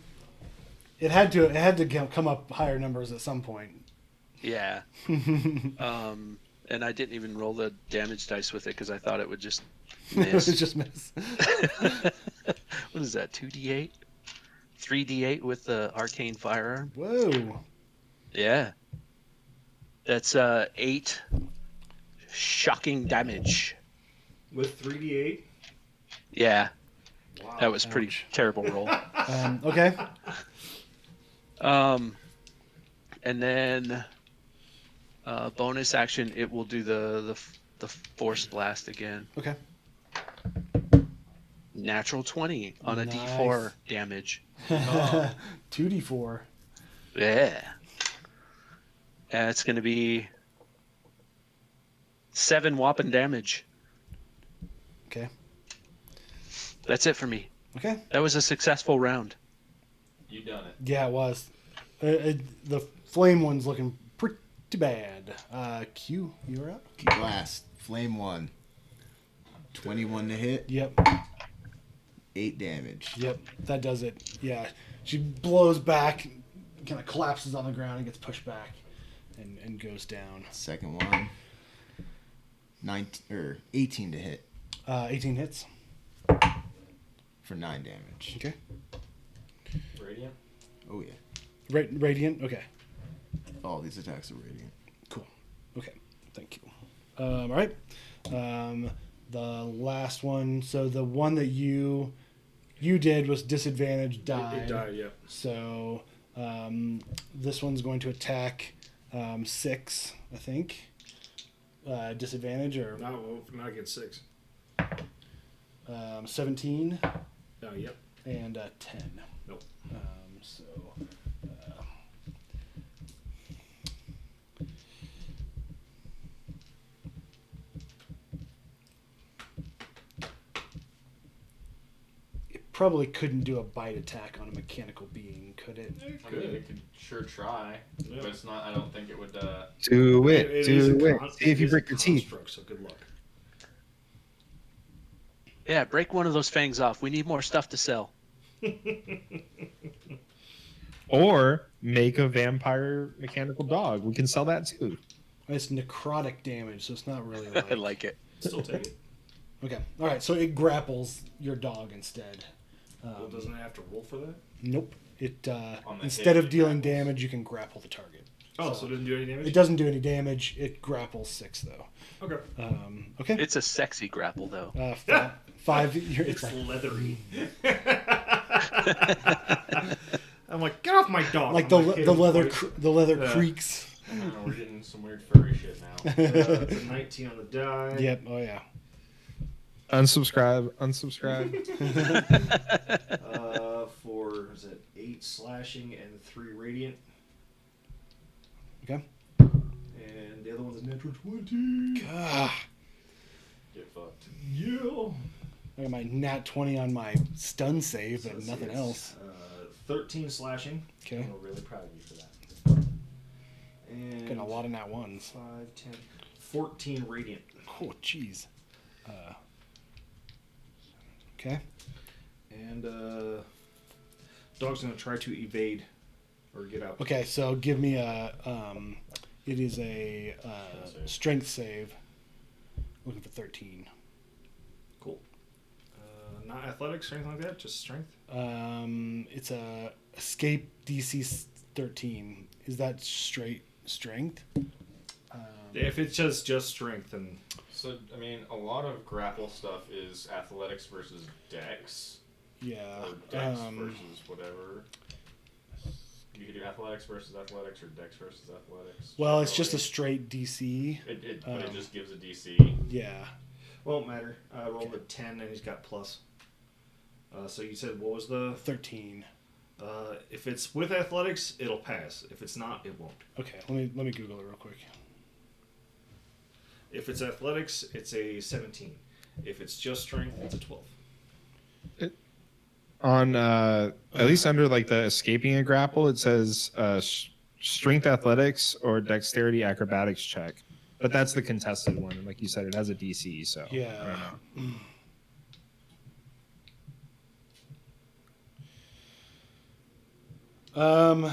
it had to come up higher numbers at some point. Yeah. And I didn't even roll the damage dice with it because I thought it would just miss. It just miss. What is that? 2d8, 3d8 with the arcane firearm. Whoa. Yeah. That's 8 shocking damage. With 3d8. Yeah. Wow. That was pretty Ouch. terrible roll. Okay. And then bonus action, it will do the force blast again. Okay. Natural 20 on a Nice. d4 damage. 2d4. Yeah. And it's going to be 7 whopping damage. Okay. That's it for me. Okay. That was a successful round. You done it. Yeah, it was. The flame one's looking pretty bad. Q, you're up. Blast. Flame 1. 21 to hit. Yep. 8 damage. Yep. That does it. Yeah. She blows back, kind of collapses on the ground and gets pushed back and goes down. Second one. 18 to hit 18 hits. for 9 damage. Okay. Radiant. Oh yeah. Radiant. Okay. All these attacks are radiant. Cool. Okay. Thank you. All right. The last one. So the one that you did was disadvantage died. It died, yeah. So this one's going to attack 6, I think. Disadvantage or Not against 6. 17 No, yep. and 10. Nope. So it probably couldn't do a bite attack on a mechanical being, could it? I mean, it could sure try, Yeah. but it's not. I don't think it would. Do it. is Do a it. con- See if you is a break your teeth. construct, so good luck. Yeah, break one of those fangs off. We need more stuff to sell. Or make a vampire mechanical dog. We can sell that too. It's necrotic damage, so it's not really I like. like it. Still take it. Okay. All right. So it grapples your dog instead. Well, doesn't it have to roll for that? Nope. It On the instead hit, of it dealing grapples. damage, you can grapple the target. Oh, so it doesn't do any damage? It doesn't do any damage. It grapples 6 though. Okay. Okay. It's a sexy grapple, though. 5. It's It's like, leathery. I'm like, get off my dog. like I'm the like, the "Hey, leather boy." the leather Yeah. creaks. I don't know, we're getting some weird furry shit now. It's a 19 on the die. Yep. Oh yeah. Unsubscribe. Unsubscribe. For is it 8 slashing and 3 radiant, Okay. and the other one's a natural 20. God. Get fucked. Yeah. I got my nat 20 on my stun save, So but let's nothing see, else. 13 slashing. Okay. I'm really proud of you for that. And Getting a lot of nat ones. 5, 10, 14 radiant. Oh jeez. Okay. And dog's gonna try to evade or get out. Okay. So give me a. It is a strength save. Looking for 13. Cool. Not athletics or anything like that. Just strength. It's a escape DC 13. Is that straight strength? If it's just strength, then So, I mean, a lot of grapple stuff is athletics versus dex, Yeah. or dex versus whatever. You could do athletics versus athletics, or dex versus athletics. Well, it's just a generally. straight DC. But it just gives a DC. Yeah. won't matter. I rolled a 10 and he's got plus. So you said what was the? 13. If it's with athletics, it'll pass. If it's not, it won't. Okay. Let me Google it real quick. If it's athletics, it's a 17. If it's just strength, it's a 12. On at least under like the escaping a grapple, it says strength athletics or dexterity acrobatics check, but that's the contested one. And like you said, it has a DC. So I don't know.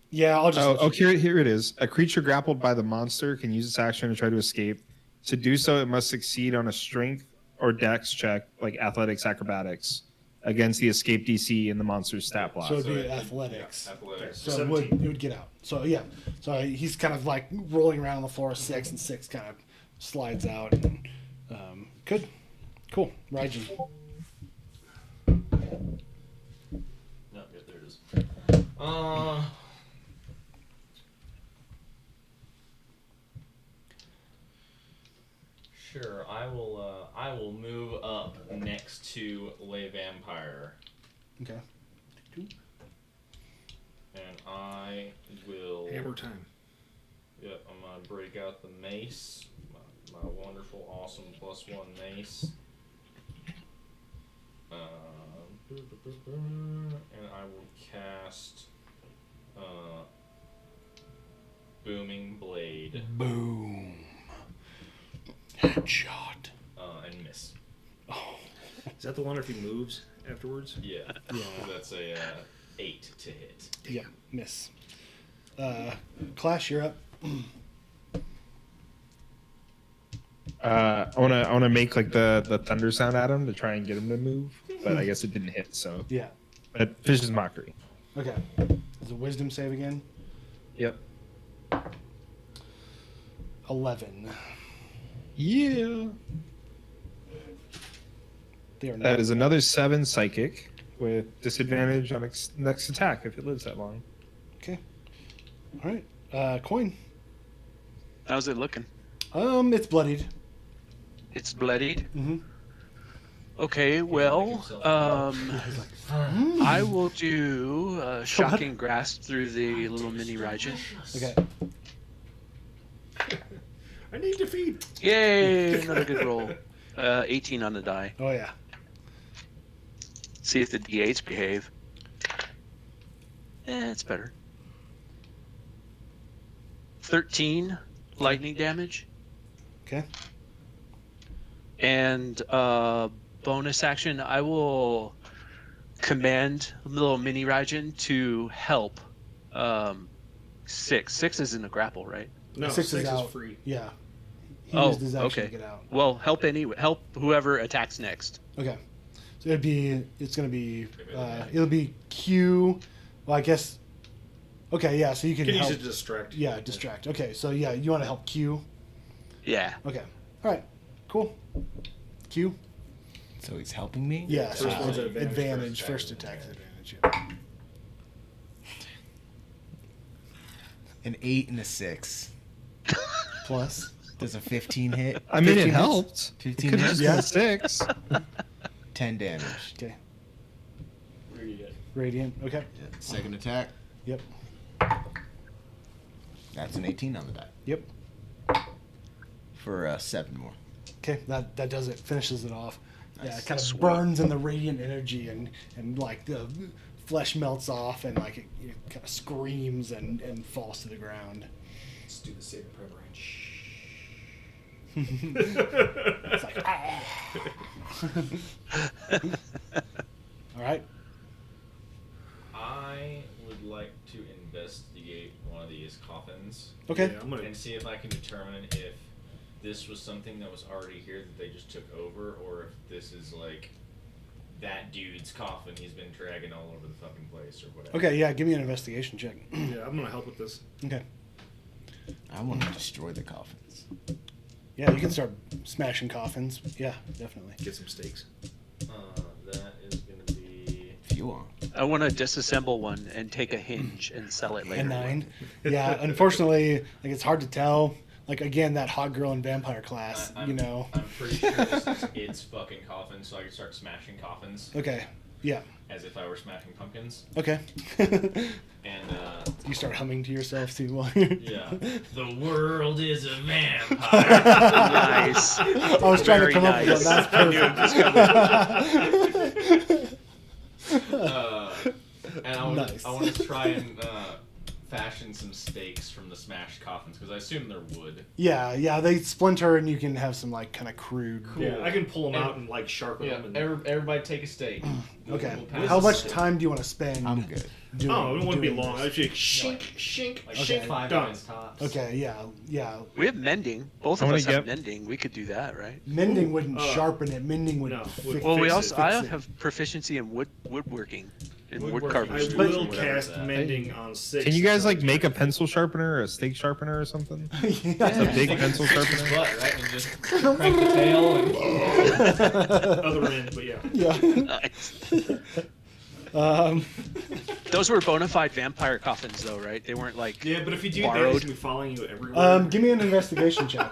Yeah, I'll just. Here it is. A creature grappled by the monster can use its action to try to escape. To do so, it must succeed on a strength or dex check, like athletics, acrobatics, against the escape DC in the monster's stat block. So it'd be athletics. Yeah, athletics. So it would get out. So yeah. So he's kind of like rolling around on the floor, 6 and 6 kind of slides out. And, good. Cool. Raijin. No, yeah, there it is. Sure, I will move up next to Le Vampire, Okay. and I will. Hammer time. Yep, I'm gonna break out the mace, my wonderful, awesome +1 mace. And I will cast Booming Blade Boom. Headshot. and miss. Is that the one if he moves afterwards? Yeah, Yeah. that's a 8 to hit. Yeah. Miss. Clash, you're up. I wanna make like the thunder sound at him to try and get him to move, but I guess it didn't hit. So, Yeah. but Fish's Mockery. Okay. Is a wisdom save again? Yep. 11. Yeah. They are not. That is another 7 psychic with disadvantage on next attack if it lives that long. Okay. All right. Coin. How's it looking? It's bloodied. It's bloodied. Mm-hmm. Okay, well, I will do shocking grasp through the little mini Raijin. Okay. I need to feed. Yay! Another good roll. 18 on the die. Oh yeah. See if the D8s behave. It's better. 13 lightning damage. Okay. And bonus action, I will command little mini Raijin to help 6. 6 is in a grapple, right? No, 6 is 6 out. is free. Yeah. He Oh, used his action okay. to get out. Well, help whoever attacks next. Okay. So it's gonna be it'll be Q. Well, I guess. Okay, yeah. So you can Can help. use it to distract. Yeah, distract. Okay, so yeah, you want to help Q. Yeah. Okay. All right. Cool. Q. So he's helping me? Yeah. So First one's at advantage, advantage. first First attack. attack is advantage. Yeah. An 8 and a 6. Plus. Does a 15 hit? I mean, 15 it hits? helped. 15 Could have hits? just been a 6. 10 damage. Okay. Radiant. Radiant. Okay. Yeah, second attack. Yep. That's an 18 on the die. Yep. For 7 more. Okay. That does it. Finishes it off. Yeah. Nice. It kind of Sweet. burns in the radiant energy and like the flesh melts off and like it kind of screams and falls to the ground. Let's do the saving prayer, Brian. Shh. It's like. Ah. All right. I would like to investigate one of these coffins Okay. Yeah, I'm gonna. and see if I can determine if this was something that was already here that they just took over, or if this is like that dude's coffin he's been dragging all over the fucking place or whatever. Okay. Yeah. Give me an investigation check. Yeah, I'm gonna help with this. Okay. I I want to destroy the coffins. Yeah, you can start smashing coffins. Yeah, definitely. Get some steaks. That is gonna be If you want. I want to disassemble one and take a hinge and sell it later. A 9. Yeah, unfortunately, like it's hard to tell. Like again, that hot girl and vampire class. I'm pretty sure this is its fucking coffin, so I can start smashing coffins Okay. Yeah. as if I were smashing pumpkins. Okay. And You start humming to yourself too. While Yeah. The world is a vampire. Nice. I was trying to Very come up with nice. one. That's I knew it was coming. And I Nice. want to try and fashion some stakes from the smashed coffins because I assume they're wood. Yeah, they splinter and you can have some like kind of crude. Yeah, I can pull them out and like sharpen Yeah, them. And... everybody take a stake. Okay. We'll pass How the much stake. time do you want to spend? I'm good. Doing, Oh, it wouldn't be doing long. this? I'd be shink, shink, Like Okay. 5 Done. minutes tops. Okay, yeah. We have mending. Both I'm of gonna us have get- mending. We could do that, right? Mending wouldn't Uh, sharpen it. Mending would. no, fix would Well, we fix also it. I Fix it. have proficiency in woodworking and wood Woodworking. carvers. I But- will whatever cast that. mending on 6. Can you guys like make a pencil sharpener or a steak sharpener or something? A big pencil Stick his sharpener. butt, right? And just crank the tail and... other end? But yeah. Yeah. Nice. Those were bona fide vampire coffins, though, right? They weren't like. Yeah, but if you do that, Borrowed. he's gonna be following you everywhere. Give me an investigation check.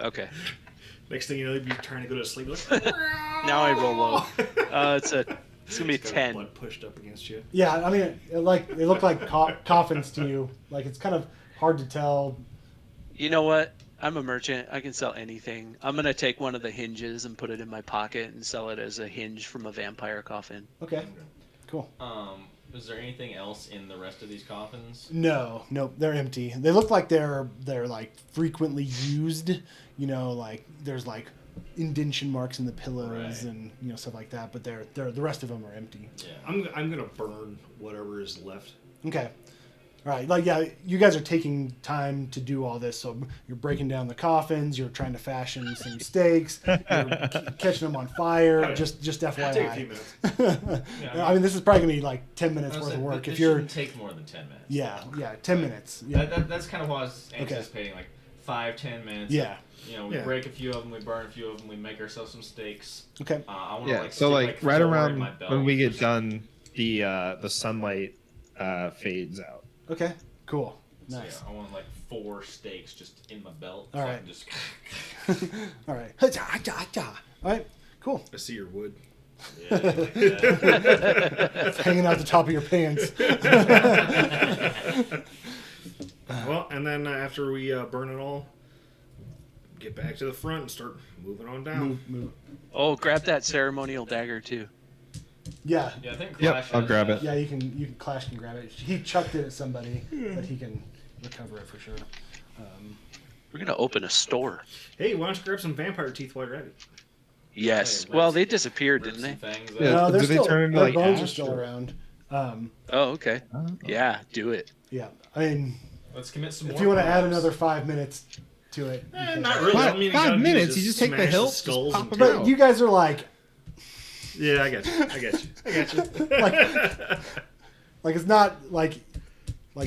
Okay. Next thing you know, you'd be trying to go to sleep. Like, Now I roll low. It's gonna be a got 10. blood pushed up against you. Yeah, I mean, they look like coffins to you. Like it's kind of hard to tell. You know what? I'm a merchant. I can sell anything. I'm gonna take one of the hinges and put it in my pocket and sell it as a hinge from a vampire coffin. Okay, cool. Is there anything else in the rest of these coffins? No, nope, they're empty. They look like they're like frequently used. You know, like there's like indentation marks in the pillows Right. and stuff like that. But they're the rest of them are empty. Yeah. I'm gonna burn whatever is left. Okay. All right. Like, yeah, you guys are taking time to do all this. So you're breaking down the coffins. You're trying to fashion some stakes. You're catching them on fire. Oh, yeah. Just Take a few FYI. minutes. I mean, this is probably gonna be like 10 minutes I was worth of saying, work. this If you're, shouldn't take more than 10 minutes. yeah, 10 minutes. Yeah, That's kind of what I was anticipating, like 5-10 minutes. yeah. You know, we Yeah. break a few of them, we burn a few of them, we make ourselves some steaks. Okay. I want to Yeah. like So stick, like right four in around my belt when we or get done, the sunlight fades out. Okay. Cool. So, Nice. yeah, I want like 4 steaks just in my belt. All so I right. can just All right. All right. Cool. I see your wood. yeah, like that. It's hanging out the top of your pants. Well, and then after we burn it all, get back to the front and start moving on down. Move. Oh, grab that ceremonial dagger too. Yeah. Yeah, I think Yep, Clash I'll has grab that. it. Yeah, you can Clash can grab it. He chucked it at somebody, but he can recover it for sure. We're gonna open a store. Hey, why don't you grab some vampire teeth while you're at it? Yes. Hey, Well, let's- they disappeared, Rip didn't some they? fangs Yeah. out. No, they're do they still, turn into, their like, bones are ash, still or- around. Oh, okay. Oh. Yeah, do it. Yeah, I mean, Let's commit some if more you want to add crimes. another 5 minutes to it, you can. Not really. I mean, you gotta 5 do minutes? is You just take the smash hilt, just skulls pop and them tear- out. But you guys are like, Yeah, I got you. like it's not like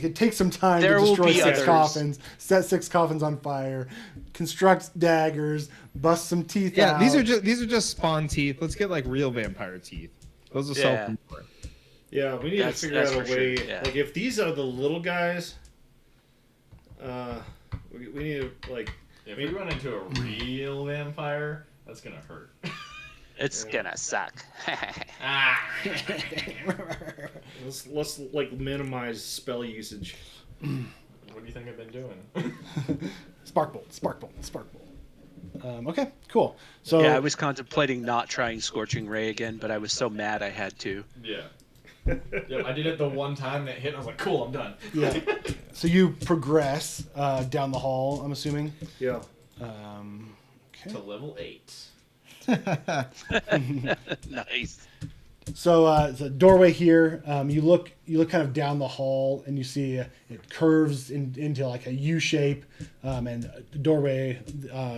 it takes some time There to will destroy be 6 others. coffins, set 6 coffins on fire, construct daggers, bust some teeth Yeah, out. these are just spawn teeth. Let's get like real vampire teeth. Those will sell Yeah. for more. Yeah, we need That's- to figure that's out a for way. sure, yeah. Like, if these are the little guys, we need to like. If we run into a real vampire, that's gonna hurt. It's gonna suck. Ah. Let's like minimize spell usage. What do you think I've been doing? Sparkbolt. Okay, cool. So Yeah, I was contemplating not trying Scorching Ray again, but I was so mad I had to. Yeah. Yep, I did it the one time that hit. And I was like, "Cool, I'm done." yeah, so you progress down the hall. I'm assuming. Yeah. Okay. To level 8. Nice. So the doorway here. You look kind of down the hall, and you see it curves into like a U shape, and the doorway,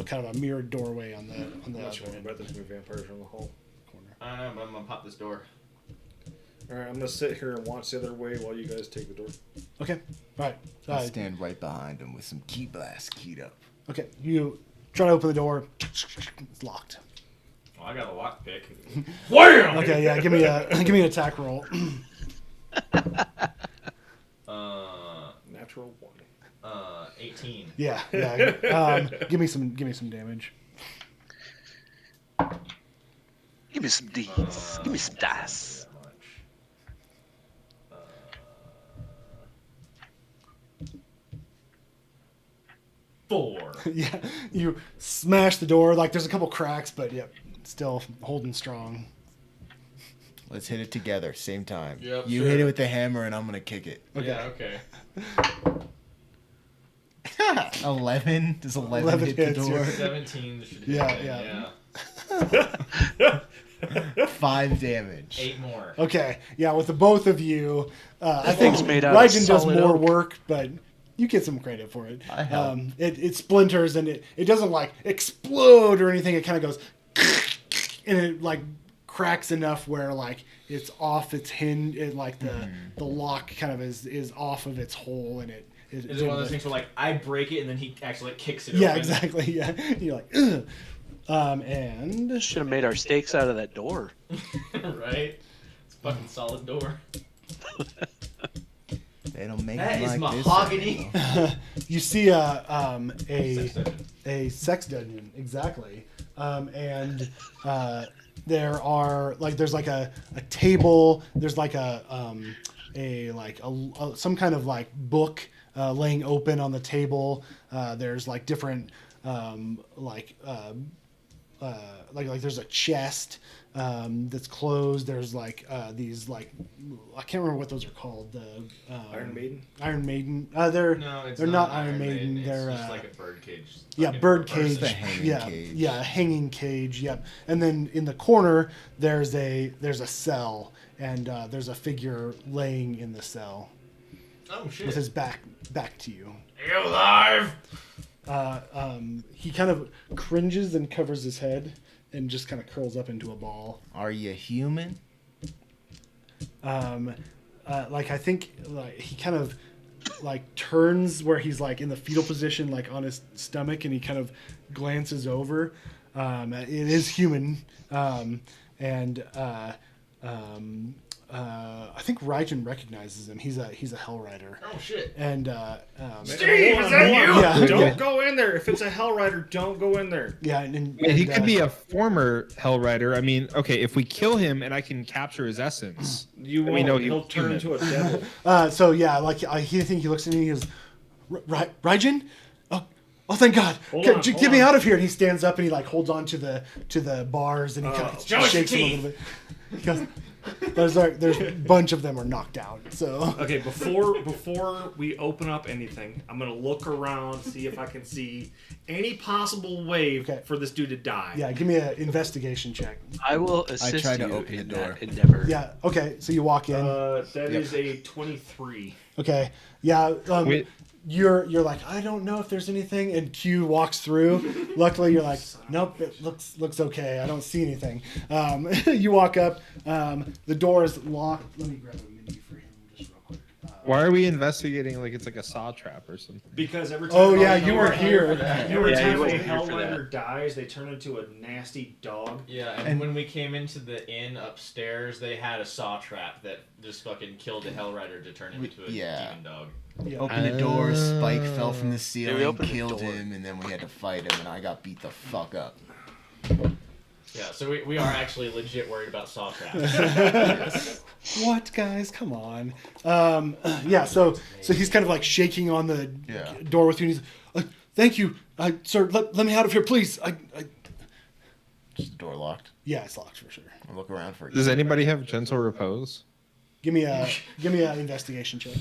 kind of a mirrored doorway on the I'm not sure about this new vampires from the hall. corner. I don't know, but I'm gonna pop this door. All right, I'm gonna sit here and watch the other way while you guys take the door. Okay. All right. I stand right behind him with some key blast keyed up. Okay. You try to open the door. It's locked. Oh, I got a lockpick. Wham! Okay. Yeah. Give me an attack roll. Natural 1. 18. Yeah. Give me some damage. Give me some D's. Give me some dice. That much. 4. Yeah, you smash the door. Like there's a couple cracks, but yep, still holding strong. Let's hit it together, same time. Yep, You sure. hit it with the hammer, and I'm gonna kick it. Okay. Yeah, okay. 11. Does 11 11 hit the hits, door? yeah. 17 should hit Yeah, it, yeah. 5 damage. 8 more. Okay, yeah, with the both of you, I think thing's made out of Raijin does solid more oak. work, but you get some credit for it. I help. It splinters and it doesn't like explode or anything. It kind of goes and it like cracks enough where like it's off its hinge. It like the lock kind of is off of its hole and it. Is it one of those things where like I break it and then he actually like, kicks it Yeah, open? exactly. Yeah, you're like, ugh. And Should have made our steaks out of that door. Right? It's a fucking solid door. They don't make That them is like mahogany. this anymore. you see Sex dungeon. a sex dungeon, exactly. And there are like there's like a table. There's like some kind of like book laying open on the table. There's like different like there's a chest that's closed. There's like these like I can't remember what those are called. The Iron Maiden. Iron Maiden. No, it's They're not Iron Maiden. It's They're just like a birdcage. yeah, fucking bird person. cage. the hanging Yeah, cage. yeah, a hanging cage. Yep. And then in the corner there's a cell and there's a figure laying in the cell Oh shit. with his back to you. Are you alive? He kind of cringes and covers his head and just kind of curls up into a ball. Are you human? Like I think like he kind of like turns where he's like in the fetal position, like on his stomach, and he kind of glances over. It is human, and I think Raijin recognizes him. He's a Hell Rider, Oh shit. and Steve, is that you? Yeah. Don't go in there. If it's a Hell Rider, don't go in there. yeah, and He could be a former Hell Rider. I mean, okay, if we kill him and I can capture his essence, You we won't. know He'll he's turn human. into a devil. So yeah, like I think he looks at me and he goes, Raijin? Oh, thank God! Hold on, Get hold me on. out of here! And he stands up and he like holds on to the bars and he kind of Show us shakes your him a little bit. Because there's a bunch of them are knocked out. So Okay, before we open up anything, I'm gonna look around, see if I can see any possible way Okay. for this dude to die. yeah, give me an investigation check. I will assist try to you open the in door. that endeavor. Yeah. Okay. So you walk in. That is a 23. Okay. Yeah. Wait. You're like, I don't know if there's anything, and Q walks through. Luckily, you're like, nope, it looks okay. I don't see anything. You walk up. The door is locked. Let me grab a menu for him just real quick. why are we investigating like it's like a saw trap or something? Because every time Oh yeah, a you were here. Every Yeah, time you a wasn't here Hell for Rider dies, they turn into a nasty dog. Yeah, and when we came into the inn upstairs, they had a saw trap that just fucking killed a Hell Rider to turn him into a Yeah. demon dog. Yeah. Opened the door, Spike fell from the ceiling, opened the killed door. him, and then we had to fight him, and I got beat the fuck up. Yeah, so we are actually legit worried about saw traps. What, guys? Come on. Yeah. So he's kind of like shaking on the Yeah. door with you. And he's, thank you, sir. Let me out of here, please. Is the door locked? Yeah, it's locked for sure. I'll look around for you. Does anybody have gentle repose? Give me a investigation check.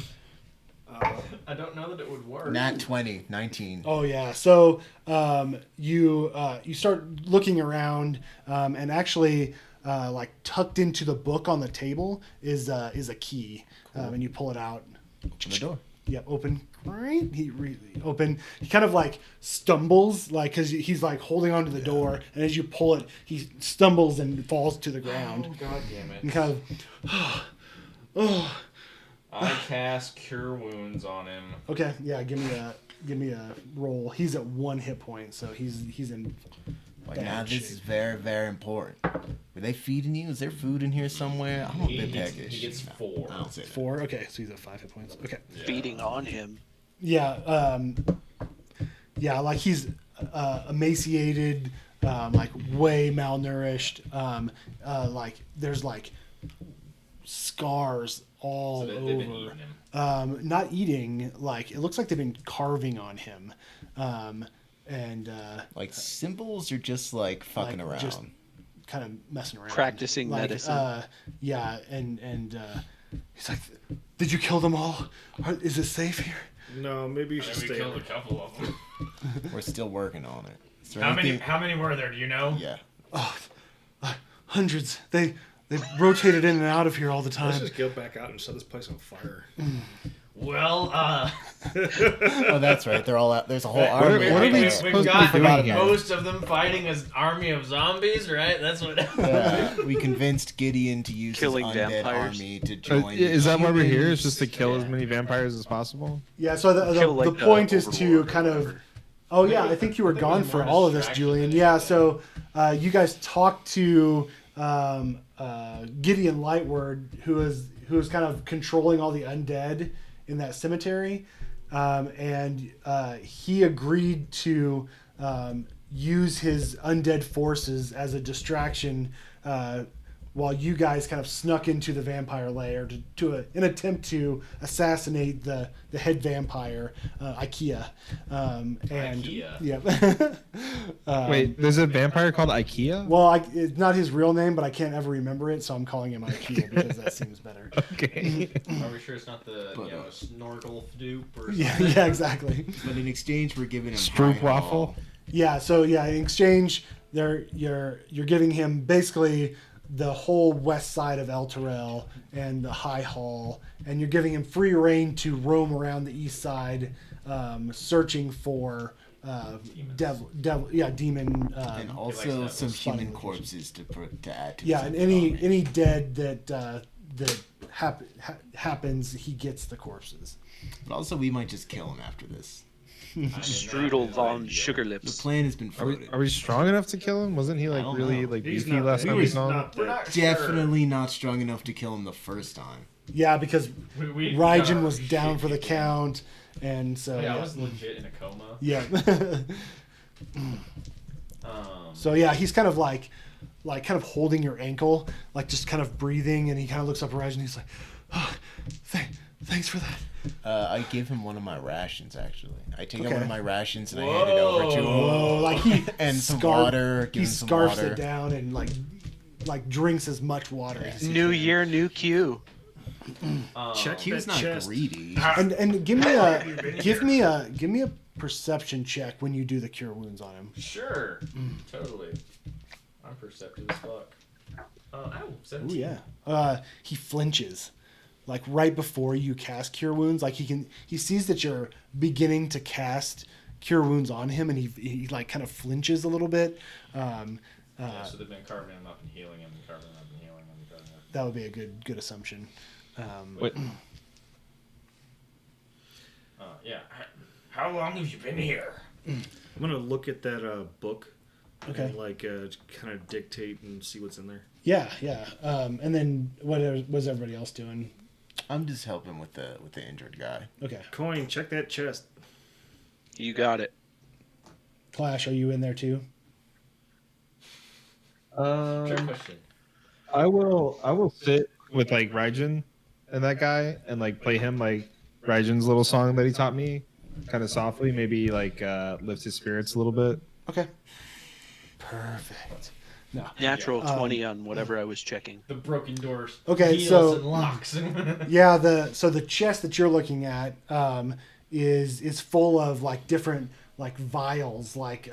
I don't know that it would work. Nat 20, 19. Oh yeah. So you start looking around, and actually, like tucked into the book on the table is a key, and you pull it out. Open the door. Yep, open. Right. Open. He kind of like stumbles, like because he's like holding onto the door, and as you pull it, he stumbles and falls to the ground. Oh, god damn And it. kind of. I cast Cure Wounds on him. Okay. Yeah. Give me a roll. He's at 1 hit point, so he's in. Like, bad now this shape. is very, very important. Were they feeding you? Is there food in here somewhere? I'm a bit peckish. He gets 4. I don't say that. 4. Okay, so he's at 5 hit points. Okay. Feeding on him. Yeah. Yeah. Like he's emaciated, like way malnourished. Like there's like scars all So they've over. been eating him. Not eating, like it looks like they've been carving on him, and Like symbols or just like fucking Like, around? just- kind of messing around, Practicing medicine. Yeah, and he's like, "Did you kill them all? Is it safe here?" No, maybe you I should mean, we stay. killed a couple of them. We're still working on it. Is there How many? anything- How many were there? Do you know? Yeah. Oh, hundreds. They rotated in and out of here all the Let's time. just go back out and set this place on fire. Well, Oh, that's right. They're all out. There's a whole What army. are out we there. supposed we've to got be doing here? most of them fighting an army of zombies, right? That's what. We convinced Gideon to use Killing his undead vampires. army to join. Is that why we're here? humans. Is just to kill as Yeah. many vampires as possible? Yeah. So Kill, the like, point is to Overlord or kind of. whatever. Oh yeah, Maybe- I think you were I think it gone was for more all of this, distraction Julian. than Yeah. anything. So you guys talked to Gideon Lightward, who is kind of controlling all the undead in that cemetery, and he agreed to use his undead forces as a distraction while you guys kind of snuck into the vampire lair an attempt to assassinate the head vampire, IKEA. And IKEA. yeah. Wait, there's a vampire called IKEA? Well, it's not his real name, but I can't ever remember it, so I'm calling him IKEA because that seems better. Okay. Are we sure it's not the But, snorkel dupe or something? Yeah, exactly. But in exchange, we're giving him Stroop high waffle? hall. Yeah, so yeah, in exchange, you're giving him basically the whole west side of El Terrell and the High Hall, and you're giving him free reign to roam around the east side, searching for demon. And also that some spawning human location. corpses to add to. Yeah, his and army. any dead that happens, he gets the corpses. But also, we might just kill him after this. Strudel von The Sugarlips. plan has been Are we, floated. are we strong enough to kill him? Wasn't he I like don't really know. like He's beefy not. last time we He's saw him? not We're that. not Definitely not strong enough to kill him the first time. Yeah, because We Raijin got was our down shit for the kicked in. count, and so Yeah, I yeah. was legit in a coma. Yeah. Um, So yeah, he's kind of like kind of holding your ankle, like just kind of breathing, and he kind of looks up at Raj and he's like, oh, thanks for that. I give him one of my rations, actually. I take out Okay. one of my rations and I hand it over to him. Oh, like he And some scarf- water. Give He him some scarfs water. it down and like drinks as much water as he New can. year, new Q. Check He was that not chest. greedy. And give me You've been give me a perception check when you do the cure wounds on him. Sure. Totally. I'm perceptive as fuck. Oh, Oh 17. yeah. He flinches, like right before you cast cure wounds. Like he sees that you're beginning to cast cure wounds on him, and he like kind of flinches a little bit. Yeah, so they've been carving him up and healing him, and carving him up and healing him. And carving him up. That would be a good assumption. Wait, Yeah. How long have you been here? I'm gonna look at that book. Okay. And like kind of dictate and see what's in there. Yeah. And then what was everybody else doing? I'm just helping with the injured guy. Okay. Coin, check that chest. You got it. Clash, are you in there too? Trick question. I will sit with like Raijin and that guy and like play him like Raijin's little song that he taught me, kind of softly, maybe like lift his spirits a little bit. Okay. Perfect. No. Natural Yeah. 20 on whatever I was checking. The broken doors. Okay, heals so- and locks. Yeah, the chest that you're looking at is full of like different like vials, like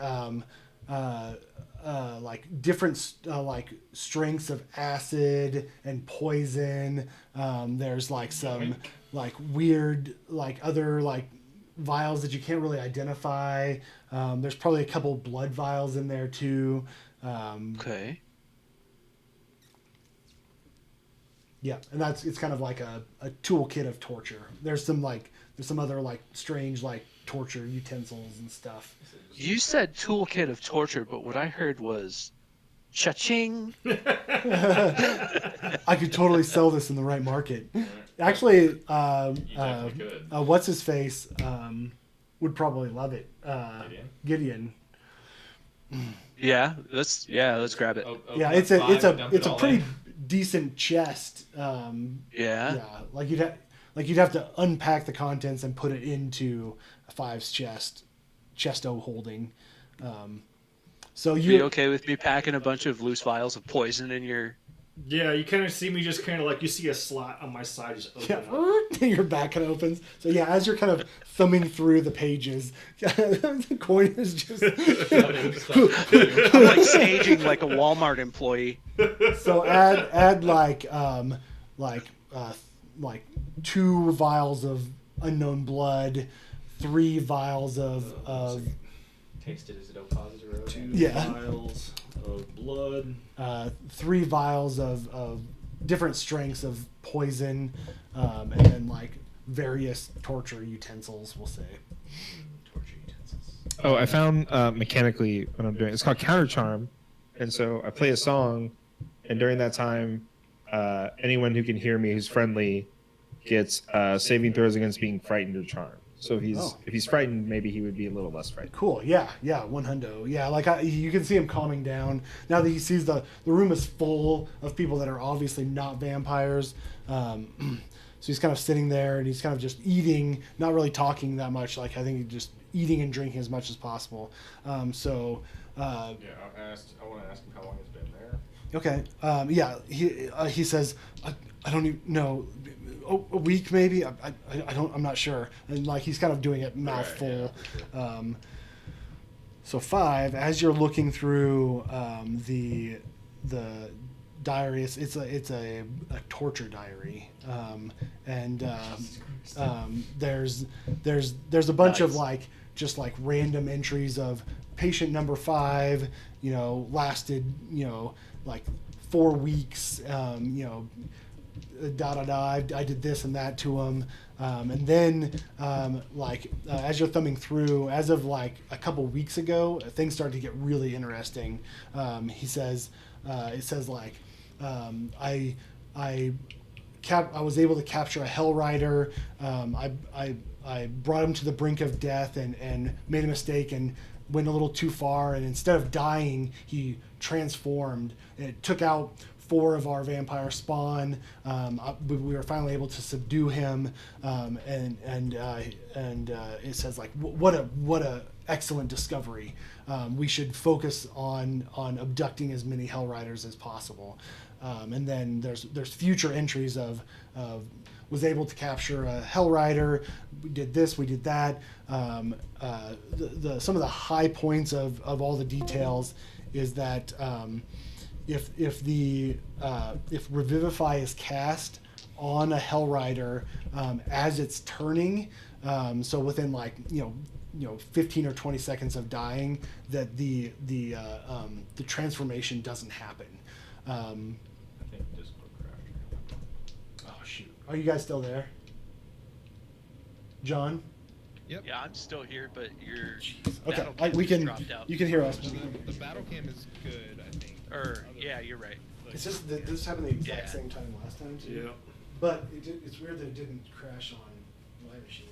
different like strengths of acid and poison. There's like some like weird like other like vials that you can't really identify. There's probably a couple blood vials in there too. Okay. Yeah, and it's kind of like a toolkit of torture. There's some other like strange like torture utensils and stuff. You said toolkit of torture, but what I heard was cha-ching. I could totally sell this in the right market. Actually, You definitely could. what's his face would probably love it. Gideon. Yeah, let's grab it. Open Yeah, up it's five and a dump it all pretty in. decent chest. Yeah. Like you'd have to unpack the contents and put it into a Five's chesto holding. So Are you you okay with me packing a bunch of loose vials of poison in your? Yeah, you kind of see me just kind of like you see a slot on my side just open yeah, up. your back kind of opens. So yeah, as you're kind of thumbing through the pages, the coin is just. I'm like staging like a Walmart employee. So add like 2 vials of unknown blood, 3 vials of Tasted as a positive. 2 Yeah. vials of blood. 3 vials of different strengths of poison, and then like various torture utensils. We'll say. Torture utensils. Oh, I found mechanically what I'm doing. It's called counter charm, and so I play a song, and during that time, anyone who can hear me who's friendly gets saving throws against being frightened or charmed. So if he's frightened, maybe he would be a little less frightened. Cool. Yeah. One hundo. Yeah. Like you can see him calming down now that he sees the room is full of people that are obviously not vampires. So he's kind of sitting there and he's kind of just eating, not really talking that much. Like I think he's just eating and drinking as much as possible. Yeah, I want to ask him how long he's been there. Okay. He says, I don't even know. A week maybe. I'm not sure. And like he's kind of doing it mouth full. Yeah, for sure. So 5, as you're looking through the diary, it's a torture diary, and there's a bunch of like just like random entries of patient number 5, lasted like 4 weeks, I did this and that to him, and then as you're thumbing through, as of like a couple weeks ago, things started to get really interesting. He says, it says like, I was able to capture a Hell Rider. I brought him to the brink of death and made a mistake and went a little too far, and instead of dying, he transformed. It took out 4 of our vampire spawn. We were finally able to subdue him, and it says like, what a excellent discovery. We should focus on abducting as many Hell Riders as possible. And then there's future entries of was able to capture a Hell Rider. We did this, we did that. Some of the high points of all the details is that if Revivify is cast on a Hell Rider as it's turning, so within 15 or 20 seconds of dying, that the transformation doesn't happen. I think Discord crashed. Oh shoot! Are you guys still there, John? Yep. Yeah, I'm still here, but you're. Okay, battle cam we just can. dropped out. You can hear us. The battle cam is good, I think. Yeah, you're right. It's just that this happened the exact Yeah. same time last time too. Yeah. But it's weird that it didn't crash on my machine.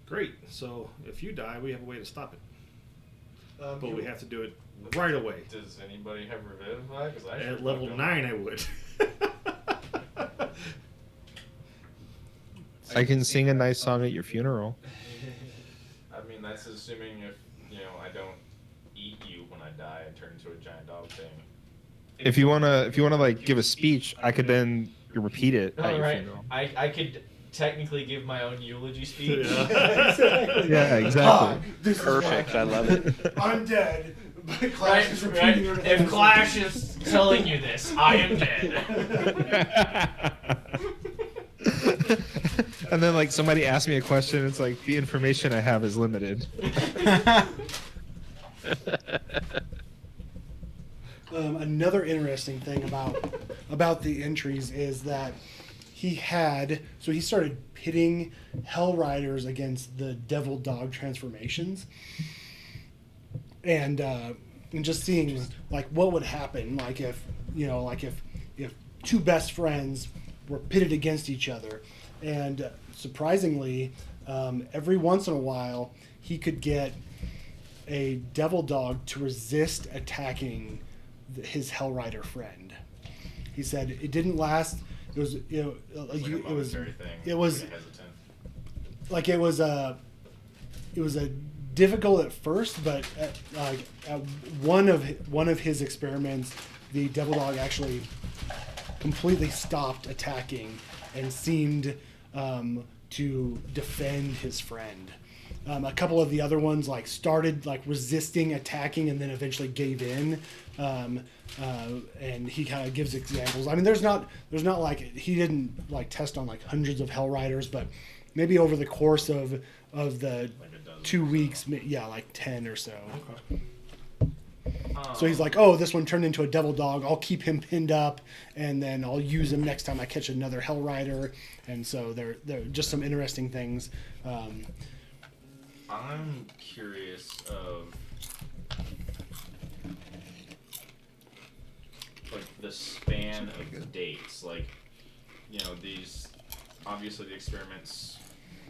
Great. So if you die, we have a way to stop it, but You- we have to do it right away. Does anybody have Revivify? Because I At level 9, I would. I can sing a nice song at your funeral. I mean, that's assuming if I don't eat you when I die and turn into a giant dog thing. If you wanna like give a speech, I could then repeat it at Oh, your right. funeral. I could technically give my own eulogy speech. Yeah, exactly. This is Perfect. why I love it. I'm dead. But Clash Right, is right. repeating her If name. Clash is telling you this, I am dead. And then like somebody asked me a question, it's like the information I have is limited. Another interesting thing about the entries is that he started pitting Hell Riders against the Devil Dog transformations, and just seeing like what would happen, like if 2 best friends were pitted against each other, and surprisingly, every once in a while he could get a devil dog to resist attacking his Hellrider friend. He said it didn't last. It was It's like a momentary thing. it was Kinda hesitant. like it was a difficult at first, but at one of his experiments, the devil dog actually completely stopped attacking and seemed to defend his friend. A couple of the other ones like started like resisting attacking and then eventually gave in. And he kind of gives examples. I mean, there's not like he didn't like test on like hundreds of Hell Riders, but maybe over the course of the Like a dozen 2 or so. weeks, yeah, like 10 or so. Okay. So he's like, oh, this one turned into a devil dog. I'll keep him pinned up, and then I'll use him next time I catch another Hell Rider. And so there are just some interesting things. I'm curious of like the span of dates. Like, you know, these obviously the experiments,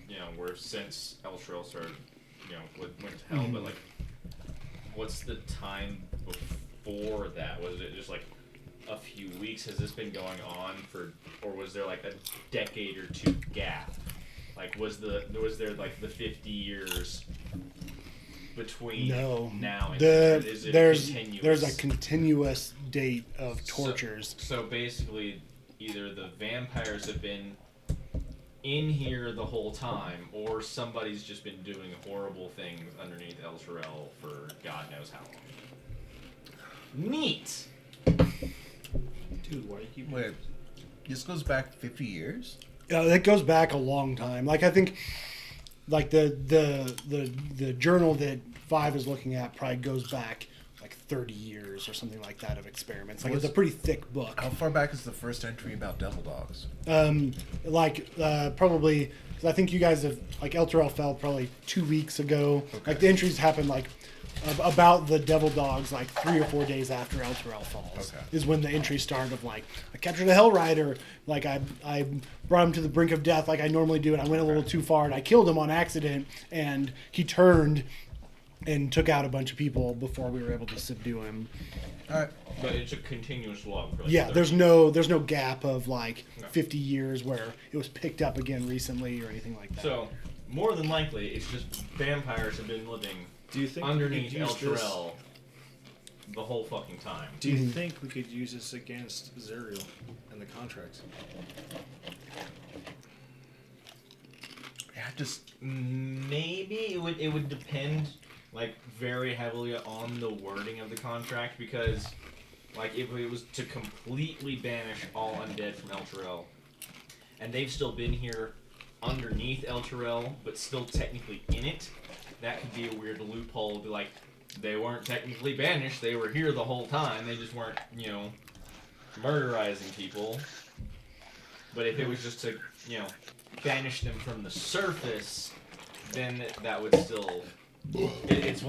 you know, were since Eltrell started, you know, went to hell. But like, what's the time before that? Was it just like a few weeks? Has this been going on for, or was there like a decade or two gap? Like, was there like the 50 years between No, now and then? Is it there's continuous? a continuous date of tortures. So basically, either the vampires have been in here the whole time, or somebody's just been doing horrible things underneath El Shirel for God knows how long. Neat. Dude, why do you keep... Wait, this goes back 50 years? That goes back a long time. Like I think, like the journal that Five is looking at probably goes back like 30 years or something like that of experiments. Like it's a pretty thick book. How far back is the first entry about devil dogs? Probably, because I think you guys have like Elturel fell probably 2 weeks ago. Okay. Like the entries happened like about the devil dogs like 3 or 4 days after Elturel falls. Okay. Is when the entry started of like I captured a Hell Rider, like I brought him to the brink of death like I normally do, and I went a little too far and I killed him on accident, and he turned and took out a bunch of people before we were able to subdue him. All right. But it's a continuous log. For like Yeah, 30 there's no gap of like No. 50 years where it was picked up again recently or anything like that. So, more than likely, it's just vampires have been living Do you think underneath we could El use this? Shirel the whole fucking time. Do you think we could use this against Zerial and the contracts? Yeah, just Maybe it would depend like very heavily on the wording of the contract, because like if it was to completely banish all undead from El Turel, and they've still been here underneath El Turel but still technically in it, that could be a weird loophole to be like they weren't technically banished, they were here the whole time, they just weren't, you know, murderizing people. But if it was just to, you know, banish them from the surface, then that would still. It's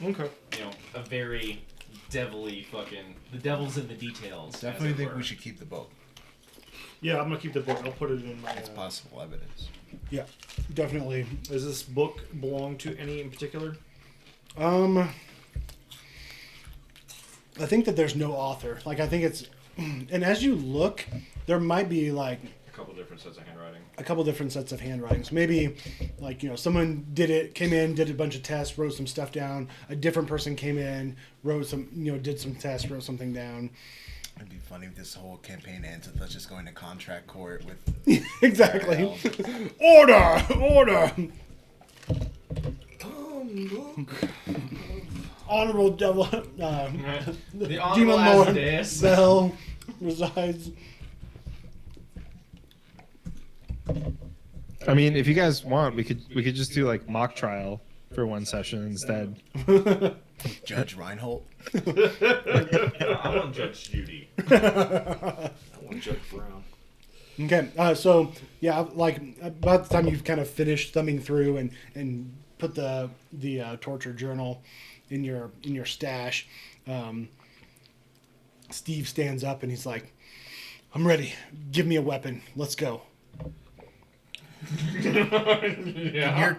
Okay. you know, a very devilly fucking. The devil's in the details. as definitely it think were. we should keep the book. Yeah, I'm gonna keep the book. I'll put it in my. It's possible evidence. Yeah, definitely. Does this book belong to any in particular? I think that there's no author. Like I think it's, and as you look, there might be like A couple different sets of handwriting. a couple different sets of handwritings. Maybe, like, you know, someone came in, did a bunch of tests, wrote some stuff down. A different person came in, wrote some, you know, did some tests, wrote something down. It'd be funny if this whole campaign ends with us just going to contract court with. Exactly. Well. Order! Honorable devil, The Demon Honorable Lord Asmodeus. Bell resides. I mean, if you guys want, we could just do like mock trial for one session instead. Judge Reinhold. I want Judge Judy. I want Judge Brown. Okay, so yeah, like about the time you've kind of finished thumbing through and put the torture journal in your stash, Steve stands up and he's like, "I'm ready. Give me a weapon. Let's go." Yeah. You're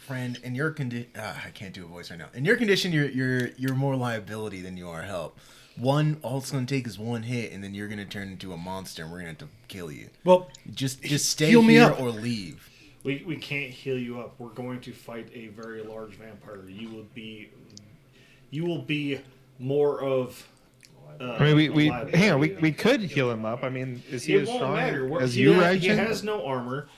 friend, in your condition, I can't do a voice right now. In your condition, you're more liability than you are help. All it's gonna take is one hit, and then you're gonna turn into a monster, and we're gonna have to kill you. Well, Just stay heal me here up. or leave. We can't heal you up. We're going to fight a very large vampire. You will be more of. I mean, we liability. hang on. We could heal him up. I mean, is he It as won't strong matter. as He you, has- He Raijin? has no armor.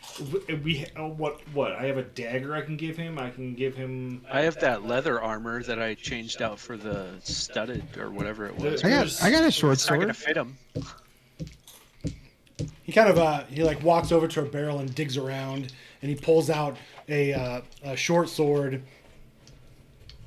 What? I have a dagger I can give him. I can give him. I have that leather armor that I changed out for the studded or whatever it was. I got a short It's not gonna sword. fit him. he kind of he like walks over to a barrel and digs around, and he pulls out a short sword,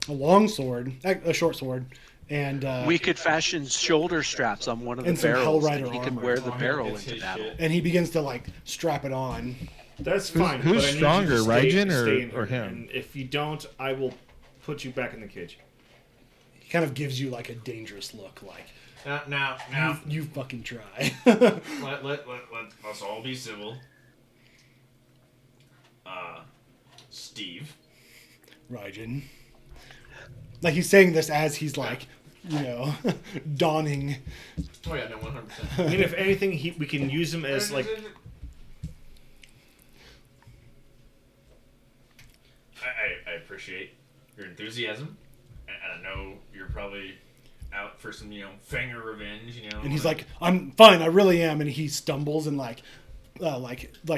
a long sword, a short sword, and We could fashion shoulder straps on one of the And some barrels, Hellrider and he can armor. wear the Oh, barrel that's into his battle. shit. and he begins to like strap it on. That's fine. who's but I need you stronger, to stay Raijin in or here. him? And if you don't, I will put you back in the cage. He kind of gives you like a dangerous look, like Now, you fucking try. let's all be civil. Steve. Raijin. Like he's saying this as he's like, donning. Oh yeah, no, 100%. I mean, if anything, we can use him as like. I appreciate your enthusiasm, and I know you're probably out for some, Fanger revenge, And he's like, I'm fine, I really am. And he stumbles and like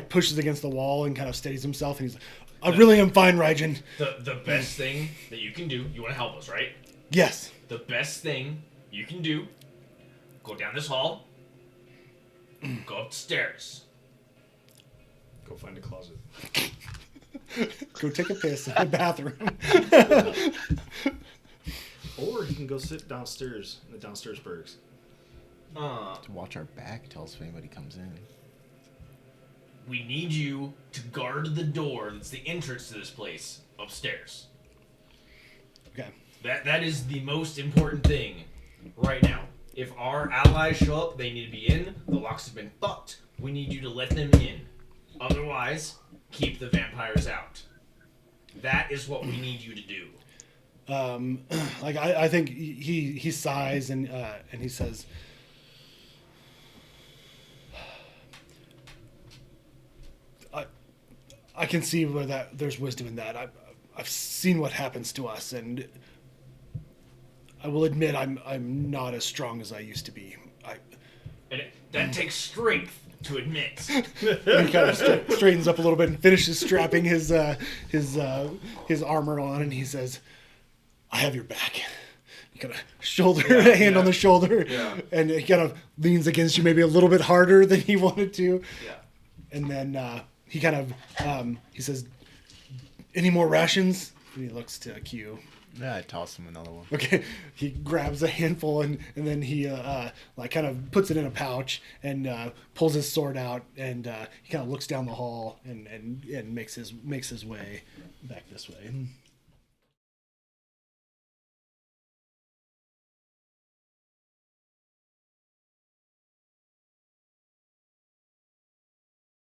pushes against the wall and kind of steadies himself. And he's like, I really am fine, Raijin. the best thing that you can do. You want to help us, right? Yes. The best thing you can do. Go down this hall. Go upstairs. Go find a closet. Go take a piss in the bathroom. Or he can go sit downstairs in the downstairs barracks. To watch our back, tell us if anybody comes in. We need you to guard the door that's the entrance to this place upstairs. Okay. That is the most important thing right now. If our allies show up, they need to be in. The locks have been fucked. We need you to let them in. Otherwise, keep the vampires out. That is what we need you to do. Like I think he sighs and he says, I can see where there's wisdom in that. I've seen what happens to us, and I will admit I'm not as strong as I used to be. And that takes strength to admit. And he kind of straightens up a little bit and finishes strapping his armor on, and he says, I have your back. He kind of hand on the shoulder, and he kind of leans against you maybe a little bit harder than he wanted to. Yeah. And then he kind of he says, any more rations? And he looks to Q. Yeah, I toss him another one. Okay, he grabs a handful and then he like kind of puts it in a pouch and pulls his sword out and he kind of looks down the hall and makes his way back this way.